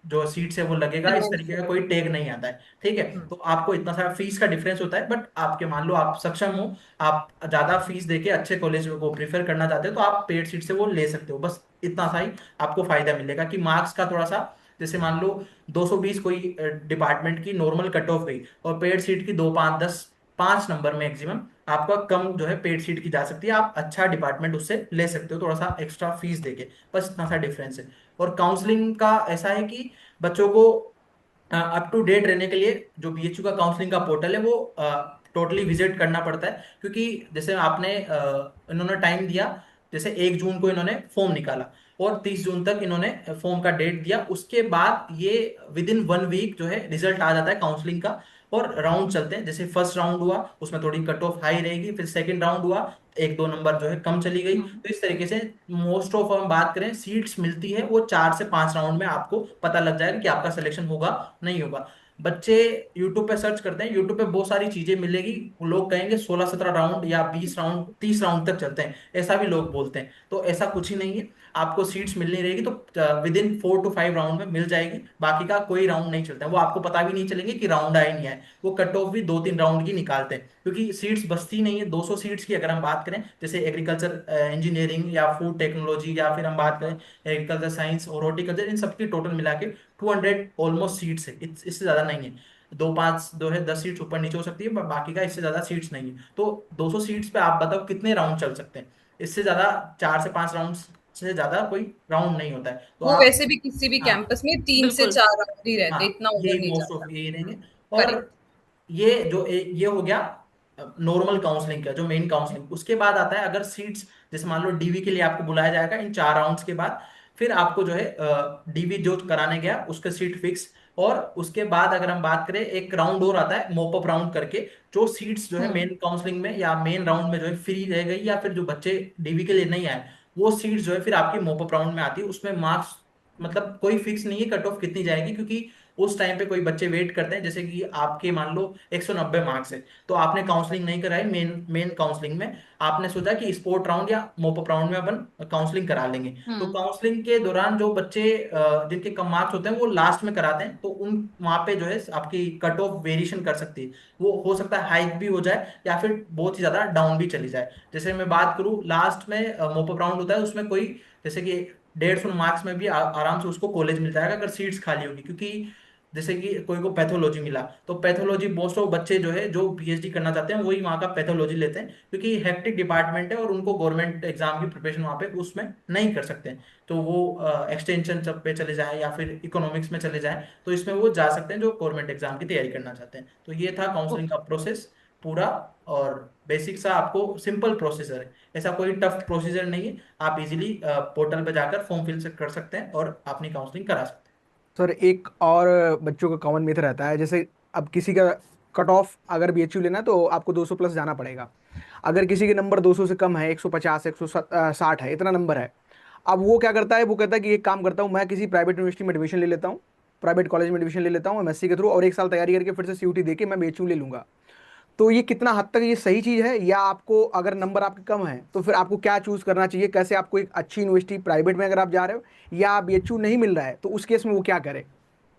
जो सीट्स है वो लगेगा, इस तरीके का कोई टैग नहीं आता है। ठीक है। तो आपको इतना सारा फीस का डिफरेंस होता है, बट आपके मान लो आप सक्षम हो, आप ज्यादा फीस देके अच्छे कॉलेज को प्रीफर करना चाहते हो, तो आप पेड सीट से वो ले सकते हो। बस इतना सा ही आपको फायदा मिलेगा कि मार्क्स का थोड़ा सा, जैसे मान लो 220 कोई डिपार्टमेंट की नॉर्मल कट ऑफ गई और पेड सीट की 2 5 10 5 नंबर मैक्सिमम आपका कम जो है पेड सीट की जा सकती है, आप अच्छा डिपार्टमेंट उससे ले सकते हो थोड़ा सा एक्स्ट्रा फीस देके। बस इतना सा डिफरेंस है। और काउंसलिंग का ऐसा है कि बच्चों को अप टू डेट रहने के लिए जो बीएचयू का काउंसलिंग का पोर्टल है वो टोटली विजिट करना पड़ता है। क्योंकि जैसे आपने इन्होंने टाइम दिया, जैसे 1 जून को इन्होंने फॉर्म निकाला और 30 जून तक इन्होंने फॉर्म का डेट दिया। उसके बाद ये विद इन 1 वीक जो है रिजल्ट आ जाता है काउंसलिंग का। और राउंड चलते हैं, जैसे फर्स्ट राउंड हुआ उसमें थोड़ी कट ऑफ हाई रहेगी, फिर सेकंड राउंड हुआ 1 2 नंबर जो है कम चली गई। हम्म। तो इस तरीके से मोस्ट ऑफ हम बात करें सीट्स मिलती है, वो 4 से 5 राउंड में आपको पता लग जाएगा कि आपका सिलेक्शन होगा नहीं होगा। बच्चे यूट्यूब पे सर्च करते हैं, यूट्यूब पे बहुत सारी चीजें मिलेगी। लोग कहेंगे 16 17 राउंड या 20 राउंड 30 राउंड तक चलते हैं, ऐसा भी लोग बोलते हैं। तो ऐसा कुछ ही नहीं है, आपको सीट्स मिलनी रहेगी तो विद इन 4 to 5 राउंड में मिल जाएगी। बाकी का कोई राउंड नहीं चलता है, वो आपको पता भी नहीं चलेंगे कि राउंड आए नहीं आए। वो कट ऑफ भी 2 3 राउंड की निकालते हैं, क्योंकि सीट्स बचती नहीं है। 200 सीट्स की अगर हम बात करें, जैसे एग्रीकल्चर इंजीनियरिंग या फूड टेक्नोलॉजी, या फिर हम बात करें एग्रीकल्चर साइंस और हॉर्टिकल्चर, इन सबकी टोटल मिला के 200 ऑलमोस्ट सीट्स है, इससे ज्यादा नहीं है। दो पांच दो है 10 सीट्स ऊपर नीचे हो सकती है, बाकी का इससे ज्यादा सीट्स नहीं है। तो 200 सीट्स पे आप बताओ कितने राउंड चल सकते हैं? इससे ज्यादा 4 से 5 राउंड से ज्यादा कोई राउंड नहीं होता है। तो वो आप, वैसे भी किसी भी हाँ, कैंपस में 3 से बिल्कुल। 4 राउंड ही रहते, हाँ, इतना ये ओवर नहीं मोस्ट ऑफ जाता। यही रहेंगे। और करेक्ट। ये हो गया नॉर्मल काउंसलिंग का जो मेन काउंसलिंग। उसके बाद आता है अगर सीट्स, जैसे मान लो डीवी के लिए आपको बुलाया जाएगा इन 4 राउंड्स के बाद, फिर आपको जो है डीवी जो कराने गया उसका सीट फिक्स। और उसके बाद अगर हम बात करें, एक राउंड और आता है मोपअप राउंड करके, जो सीट्स जो है हम्म। मेन काउंसलिंग में या मेन राउंड में जो है फ्री रह गई, या फिर जो बच्चे डीवी के लिए नहीं आए, वो सीट्स जो है फिर आपकी मोपअप राउंड में आती है। उसमें मार्क्स मतलब कोई फिक्स नहीं है कट ऑफ कितनी जाएगी, क्योंकि उस टाइम पे कोई बच्चे वेट करते हैं। जैसे कि आपके मान लो 190 मार्क्स है, तो आपने काउंसलिंग नहीं कराई मेन मेन काउंसलिंग में, आपने सोचा कि स्पोर्ट राउंड या मोपअप राउंड में अपन काउंसलिंग करा लेंगे। तो हम्म। काउंसलिंग के दौरान जो बच्चे जिनके कम मार्क्स होते हैं वो लास्ट में कराते हैं, तो उन वहां पे जो है आपकी कट ऑफ वेरिएशन कर सकती है। वो हो सकता है हाइक भी हो जाए या फिर बहुत ही ज्यादा डाउन भी चली जाए। जैसे मैं बात करूँ, लास्ट में मोपअप राउंड होता है, उसमें कोई जैसे कि 150 मार्क्स में भी आराम से उसको कॉलेज मिल जाएगा अगर सीट्स खाली होगी। क्योंकि जैसे कि कोई को पैथोलॉजी मिला, तो पैथोलॉजी मोस्ट ऑफ बच्चे जो है जो पीएचडी करना चाहते हैं वही वहाँ का पैथोलॉजी लेते हैं, क्योंकि हेक्टिक डिपार्टमेंट है और उनको गवर्नमेंट एग्जाम की प्रिपरेशन वहाँ पे उसमें नहीं कर सकते हैं। तो वो एक्सटेंशन सब पे चले जाएं या फिर इकोनॉमिक्स में चले जाएं, तो इसमें वो जा सकते हैं जो गवर्नमेंट एग्जाम की तैयारी करना चाहते हैं। तो ये था काउंसलिंग का प्रोसेस पूरा। और बेसिक सा आपको सिंपल प्रोसीजर है, ऐसा कोई टफ प्रोसीजर नहीं है। आप इजीली पोर्टल पे जाकर फॉर्म फिल कर सकते हैं और अपनी काउंसलिंग करा सकते सर एक और बच्चों का कॉमन मिथ रहता है, जैसे अब किसी का कट ऑफ अगर बीएचयू लेना है तो आपको 200 प्लस जाना पड़ेगा। अगर किसी के नंबर 200 से कम है, 150 160 है, इतना नंबर है, अब वो क्या करता है, वो कहता है कि एक काम करता हूँ, मैं किसी प्राइवेट यूनिवर्सिटी में एडमिशन ले लेता हूँ, प्राइवेट कॉलेज में एडमिशन ले लेता हूँ एमएससी के थ्रू, और एक साल तैयारी करके फिर से सीयूटी देके मैं बीएचयू ले लूंगा। तो ये कितना हद तक ये सही चीज़ है, या आपको अगर नंबर आपके कम है तो फिर आपको क्या चूज़ करना चाहिए, कैसे आपको एक अच्छी यूनिवर्सिटी प्राइवेट में अगर आप जा रहे हो या बीएचयू नहीं मिल रहा है तो उस केस में वो क्या करे?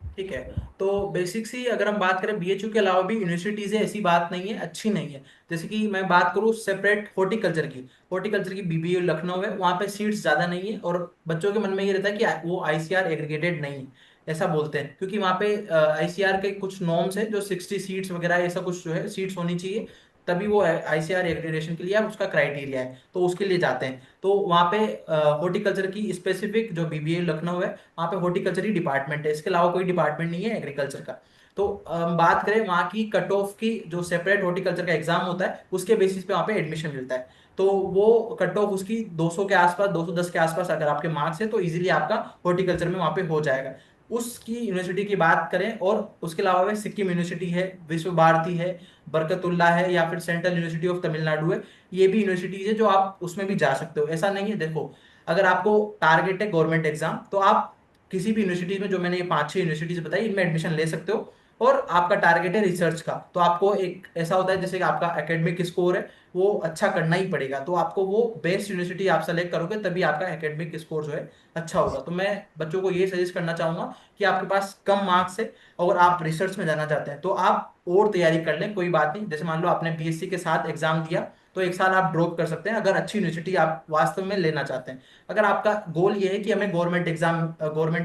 ठीक है। तो बेसिक्स ही अगर हम बात करें बीएचयू के अलावा भी यूनिवर्सिटीज है, ऐसी बात नहीं है अच्छी नहीं है। जैसे कि मैं बात करूँ सेपरेट हॉर्टिकल्चर की, हॉर्टिकल्चर की बीबीयू लखनऊ है, वहाँ पे सीट्स ज़्यादा नहीं है और बच्चों के मन में ये रहता है कि वो आईसीआर एग्रीगेटेड नहीं है, ऐसा बोलते हैं, क्योंकि वहाँ पे आईसीआर के कुछ नॉर्म्स है जो 60 सीट्स वगैरह ऐसा कुछ जो है सीट्स होनी चाहिए, तभी वो आईसीआर एग्रीगेशन के लिए अब उसका क्राइटेरिया है, तो उसके लिए जाते हैं। तो वहाँ पे हॉर्टिकल्चर की स्पेसिफिक जो बीबीए लखनऊ है, वहाँ पे हॉर्टिकल्चर ही डिपार्टमेंट है, इसके अलावा कोई डिपार्टमेंट नहीं है एग्रीकल्चर का। तो बात करें वहाँ की कट ऑफ की, जो सेपरेट हॉर्टिकल्चर का एग्जाम होता है उसके बेसिस पे वहाँ पे एडमिशन मिलता है। तो वो कट ऑफ उसकी 200 के आसपास, 210 के आसपास अगर आपके मार्क्स है तो इजीली आपका हॉर्टिकल्चर में वहाँ पे हो जाएगा। उसकी यूनिवर्सिटी की बात करें, और उसके अलावा में सिक्किम यूनिवर्सिटी है, विश्व भारती है, बरकतुल्ला है, या फिर सेंट्रल यूनिवर्सिटी ऑफ तमिलनाडु है, ये भी यूनिवर्सिटीज है जो आप उसमें भी जा सकते हो। ऐसा नहीं है, देखो अगर आपको टारगेट है गवर्नमेंट एग्जाम तो आप किसी भी यूनिवर्सिटी में, जो मैंने ये 5-6 यूनिवर्सिटीज बताई, इनमें एडमिशन ले सकते हो। और आपका टारगेट है रिसर्च का, तो आपको एक ऐसा होता है जैसे कि आपका एकेडमिक स्कोर है वो अच्छा करना ही पड़ेगा, तो आपको वो बेस्ट यूनिवर्सिटी आप सेलेक्ट करोगे तभी आपका एकेडमिक स्कोर जो है अच्छा होगा। तो मैं बच्चों को ये सजेस्ट करना चाहूंगा कि आपके पास कम मार्क्स है और आप रिसर्च में जाना चाहते हैं तो आप और तैयारी कर लें, कोई बात नहीं। जैसे मान लो आपने बीएससी के साथ एग्जाम दिया तो एक साल आप ड्रॉप कर सकते हैं, अगर अच्छी यूनिवर्सिटी आप वास्तव में लेना चाहते हैं। अगर आपका गोल ये है कि हमें गवर्नमेंट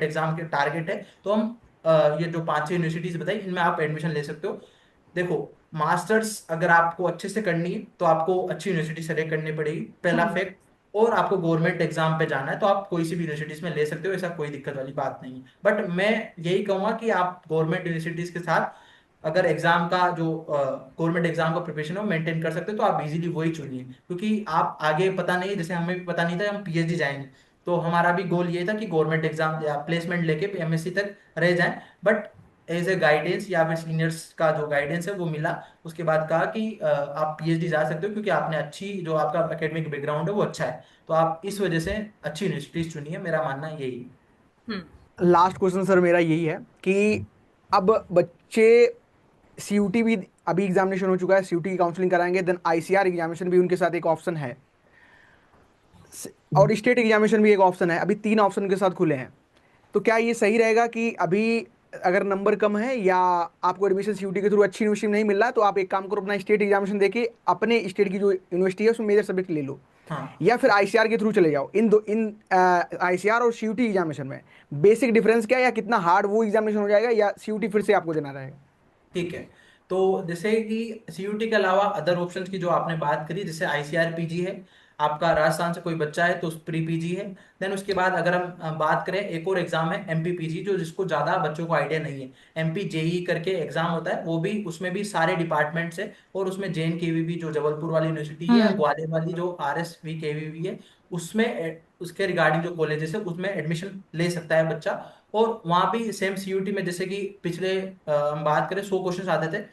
एग्जाम के टारगेट है, तो हम ये जो 5-6 यूनिवर्सिटीज बताई इनमें आप एडमिशन ले सकते हो। देखो, मास्टर्स अगर आपको अच्छे से करनी है तो आपको अच्छी यूनिवर्सिटी सेलेक्ट करनी पड़ेगी, पहला हम्म। फैक्ट। और आपको गवर्नमेंट एग्जाम पे जाना है तो आप कोई सी भी यूनिवर्सिटीज में ले सकते हो, ऐसा कोई दिक्कत वाली बात नहीं है। बट मैं यही कहूंगा कि आप गवर्नमेंट यूनिवर्सिटीज के साथ अगर एग्जाम का जो गवर्नमेंट एग्जाम का प्रिपरेशन है मेंटेन कर सकते हो तो आप इजीली वही चुनिए, क्योंकि आप आगे पता नहीं है, जैसे हमें भी पता नहीं था हम पीएचडी जाएंगे, तो हमारा भी गोल ये था कि गवर्नमेंट एग्जाम या प्लेसमेंट लेके एमएससी तक रह जाएं। बट एज ए गाइडेंस या फिर सीनियर्स का जो गाइडेंस है वो मिला, उसके बाद कहा कि आप पीएचडी जा सकते हो, क्योंकि आपने अच्छी, जो आपका एकेडमिक बैकग्राउंड है वो अच्छा है, तो आप इस वजह से अच्छी यूनिवर्सिटीज चुनिए, मेरा मानना यही है। हुँ। लास्ट क्वेश्चन सर मेरा यही है कि अब बच्चे सीयूटी भी अभी एग्जामिनेशन हो चुका है, सीयूटी की काउंसलिंग कराएंगे, देन आईसीआर एग्जामिनेशन भी उनके साथ एक ऑप्शन है, और स्टेट एग्जामिनेशन भी एक ऑप्शन है, अभी 3 ऑप्शन के साथ खुले हैं। तो क्या ये सही रहेगा कि अभी अगर नंबर कम है या आपको एडमिशन सीयूटी के थ्रू अच्छी यूनिवर्सिटी में नहीं मिल रहा है तो आप एक काम करो, अपना स्टेट एग्जामिनेशन देके अपने स्टेट की जो यूनिवर्सिटी है उसमें मेजर सब्जेक्ट ले लो, हाँ, या फिर आईसीआर के थ्रू चले जाओ? इन आईसीआर और सीयूटी एग्जामिनेशन में बेसिक डिफरेंस क्या है, या कितना हार्ड वो एग्जामिनेशन हो जाएगा, या सीयूटी फिर से आपको देना रहेगा? ठीक है। तो जैसे कि सीयूटी के अलावा अदर ऑप्शंस की जो आपने बात करी, जैसे आईसीआरपीजी है, आपका राजस्थान से कोई बच्चा है तो उस प्री पीजी है। देन उसके बाद अगर हम बात करें, एक और एग्जाम है एमपीपीजी, जो जिसको ज्यादा बच्चों को आइडिया नहीं है, एमपी जेई करके एग्जाम होता है, वो भी, उसमें भी सारे डिपार्टमेंट्स है, और उसमें जेएन केवीबी जो जबलपुर वाली यूनिवर्सिटी है, या हम्म। ग्वालियर वाली जो आरएसवी केवीबी है, उसमें उसके रिगार्डिंग जो कॉलेजेस है उसमें एडमिशन ले सकता है बच्चा। और वहां भी सेम सीयूटी में, जैसे कि पिछले हम बात करें 100 क्वेश्चन आते थे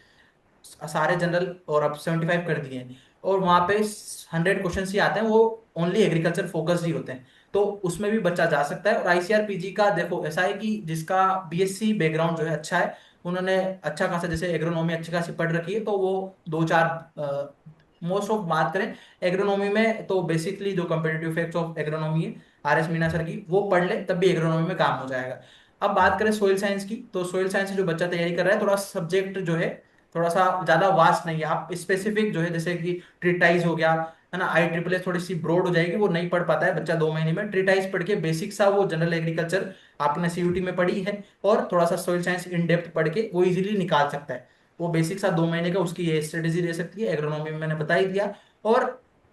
सारे जनरल, और अब 75 कर दिए हैं, और वहां पे 100 क्वेश्चन ही आते हैं, वो ओनली एग्रीकल्चर फोकस्ड ही होते हैं, तो उसमें भी बच्चा जा सकता है। और आईसीआरपीजी का देखो ऐसा है कि जिसका बीएससी बैकग्राउंड जो है अच्छा है, उन्होंने अच्छा खासा, जैसे एग्रोनॉमी अच्छी खासी पढ़ रखी है, तो वो 2-4 मोस्ट ऑफ बात करें एग्रोनॉमी में, तो बेसिकली जो कंपेटिटिव फैक्ट्स ऑफ एग्रोनॉमी है आर एस मीना सर की, वो पढ़ ले तब भी एग्रोनॉमी में काम हो जाएगा। अब बात करें सोइल साइंस की, तो सोइल साइंस से जो बच्चा तैयारी कर रहा है, थोड़ा सब्जेक्ट जो है थोड़ा सा ज्यादा वास्ट नहीं है, आप स्पेसिफिक जो है, जैसे कि ट्रीटाइज हो गया है ना, आई ट्रिपल एस थोड़ी सी ब्रॉड हो जाएगी, वो नहीं पढ़ पाता है बच्चा 2 महीने में, ट्रीटाइज पढ़ के बेसिक सा वो जनरल एग्रीकल्चर आपने सीयूटी में पढ़ी है, और थोड़ा सा सोइल साइंस इन डेप्थ पढ़ के वो इजीली निकाल सकता है। वो बेसिक सा 2 महीने का उसकी ये स्ट्रेटेजी रह सकती है। एग्रोनॉमी में मैंने बता ही दिया। और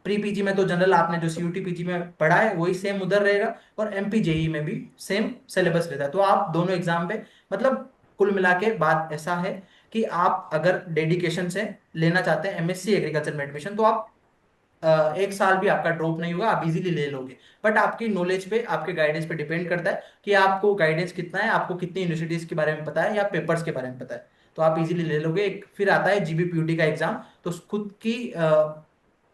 प्री पीजी में तो जनरल आपने जो सीयूटी पीजी में पढ़ा है वही सेम उधर रहेगा, और एमपी जेई में भी सेम सिलेबस रहता है। तो आप दोनों एग्जाम पे, मतलब कुल मिला के बात ऐसा है कि आप अगर डेडिकेशन से लेना चाहते हैं एमएससी एग्रीकल्चर में एडमिशन, तो आप 1 साल भी आपका ड्रॉप नहीं होगा, आप इजीली ले लोगे। बट आपकी नॉलेज पे, आपके गाइडेंस पे डिपेंड करता है कि आपको गाइडेंस कितना है, आपको कितनी यूनिवर्सिटीज के बारे में पता है या पेपर्स के बारे में पता है। तो आप इजीली ले लोगे। एक फिर आता है जीबीपीयूटी का एग्जाम। तो खुद की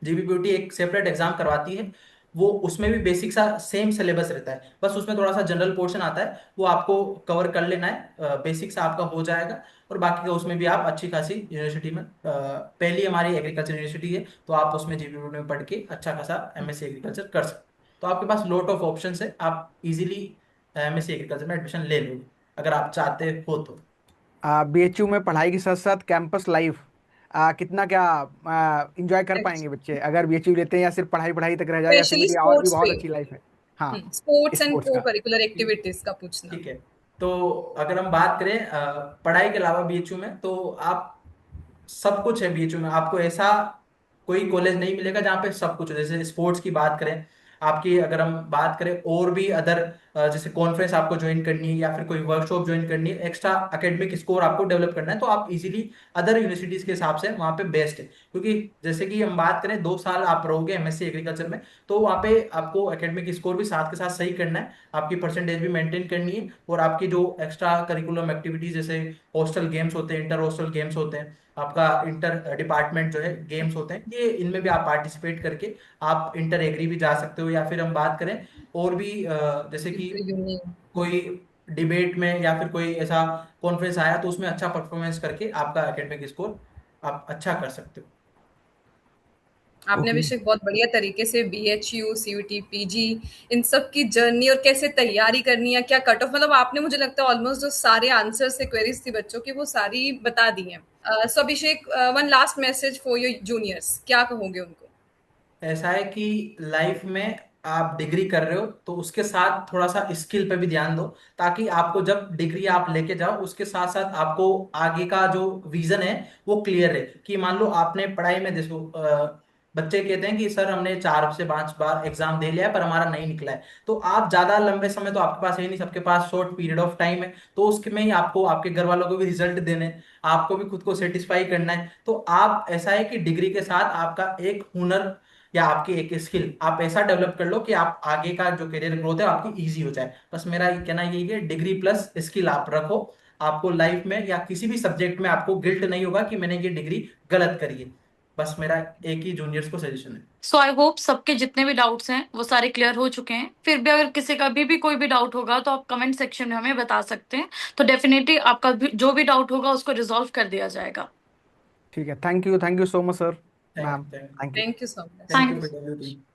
जीबीपीयूटी एक सेपरेट एग्जाम करवाती है। वो उसमें भी बेसिक सा सेम सिलेबस रहता है, बस उसमें थोड़ा सा जनरल पोर्शन आता है, वो आपको कवर कर लेना है। बेसिक सा आपका हो जाएगा। और बाकी का उसमें भी आप अच्छी खासी यूनिवर्सिटी में, पहली हमारी एग्रीकल्चर यूनिवर्सिटी है, तो आप उसमें जीबीपी में पढ़ के अच्छा खासा एमएससी एग्रीकल्चर कर सकते हो। तो आपके पास लॉट ऑफ ऑप्शंस है, आप इजीली एमएससी एग्रीकल्चर में एडमिशन ले लोगे अगर आप चाहते हो तो। बीएचयू में पढ़ाई के साथ साथ कैंपस लाइफ कितना क्या इंजॉय कर पाएंगे बच्चे अगर बीएचयू लेते हैं, या सिर्फ पढ़ाई पढ़ाई तक रह जाए, या स्पेशली फिर ये और भी स्पोर्ट्स बहुत पे। अच्छी लाइफ है? हाँ, स्पोर्ट्स एंड स्पोर्ट्स को का। करिकुलर एक्टिविटीज का पूछना। ठीक है। तो अगर हम बात करें पढ़ाई के अलावा बीएचयू में, तो आप सब कुछ है बीएचयू में। आपको ऐसा कोई कॉलेज नहीं मिलेगा जहाँ पे सब कुछ हो। जैसे स्पोर्ट्स की बात करें, आपकी अगर हम बात करें और भी अदर, जैसे कॉन्फ्रेंस आपको ज्वाइन करनी है या फिर कोई वर्कशॉप ज्वाइन करनी है, एक्स्ट्रा एकेडमिक स्कोर आपको डेवलप करना है, तो आप इजीली अदर यूनिवर्सिटीज के हिसाब से वहाँ पे बेस्ट है। क्योंकि जैसे कि हम बात करें 2 साल आप रहोगे एमएससी एग्रीकल्चर में, तो वहाँ पे आपको एकेडमिक स्कोर भी साथ के साथ सही करना है, आपकी परसेंटेज भी मेंटेन करनी है, और आपकी जो एक्स्ट्रा करिकुलम एक्टिविटीज जैसे हॉस्टल गेम्स होते हैं, इंटर हॉस्टल गेम्स होते हैं, आपका इंटर डिपार्टमेंट जो है गेम्स होते हैं, ये इनमें भी आप पार्टिसिपेट करके आप इंटर एग्री भी जा सकते हो। या फिर हम बात करें और भी, जैसे कि इंटर यूनियन। कोई डिबेट में या फिर कोई ऐसा कॉन्फ्रेंस आया, तो उसमें अच्छा परफॉर्मेंस करके आपका एकेडमिक स्कोर आप अच्छा कर सकते हो। आपने ओके। अभिषेक बहुत बढ़िया तरीके से बीएचयू, सीयूटी, पीजी, इन सब की जर्नी और कैसे तैयारी करनी है, क्या कट ऑफ, मतलब आपने मुझे लगता है ऑलमोस्ट जो सारे आंसर्स से क्वेरीज थी बच्चों की वो सारी बता दी हैं। So Abhishek, one last message for your juniors, क्या कहोगे उनको? ऐसा है कि लाइफ में आप डिग्री कर रहे हो तो उसके साथ थोड़ा सा स्किल पे भी ध्यान दो, ताकि आपको जब डिग्री आप लेके जाओ उसके साथ साथ आपको आगे का जो विजन है वो क्लियर है। कि मान लो आपने पढ़ाई में, देखो बच्चे कहते हैं कि सर हमने 4 से 5 बार एग्जाम दे लिया है पर हमारा नहीं निकला है। तो आप ज्यादा लंबे समय तो आपके पास है नहीं, सबके पास शॉर्ट पीरियड ऑफ टाइम है, तो उसके में ही आपको आपके घर वालों को भी रिजल्ट देने हैं, आपको भी खुद को सेटिस्फाई करना है। तो आप, ऐसा है कि डिग्री के साथ आपका एक हुनर या आपकी एक स्किल आप ऐसा डेवलप कर लो कि आप आगे का जो करियर ग्रोथ है आपकी इजी हो जाए। बस मेरा ये कहना यही है, डिग्री प्लस स्किल आप रखो। आपको लाइफ में या किसी भी सब्जेक्ट में आपको गिल्ट नहीं होगा कि मैंने ये डिग्री गलत करी है। बस मेरा एक ही जूनियर्स को सजेशन है। सो आई होप सबके जितने भी डाउट्स हैं वो सारे क्लियर हो चुके हैं। फिर भी अगर किसी का भी कोई भी डाउट होगा तो आप कमेंट सेक्शन में हमें बता सकते हैं, तो डेफिनेटली आपका जो भी डाउट होगा उसको रिजॉल्व कर दिया जाएगा। ठीक है, thank you so much sir. Thank ma'am, you, thank you. Thank you. Thank you so much. Thank you thank for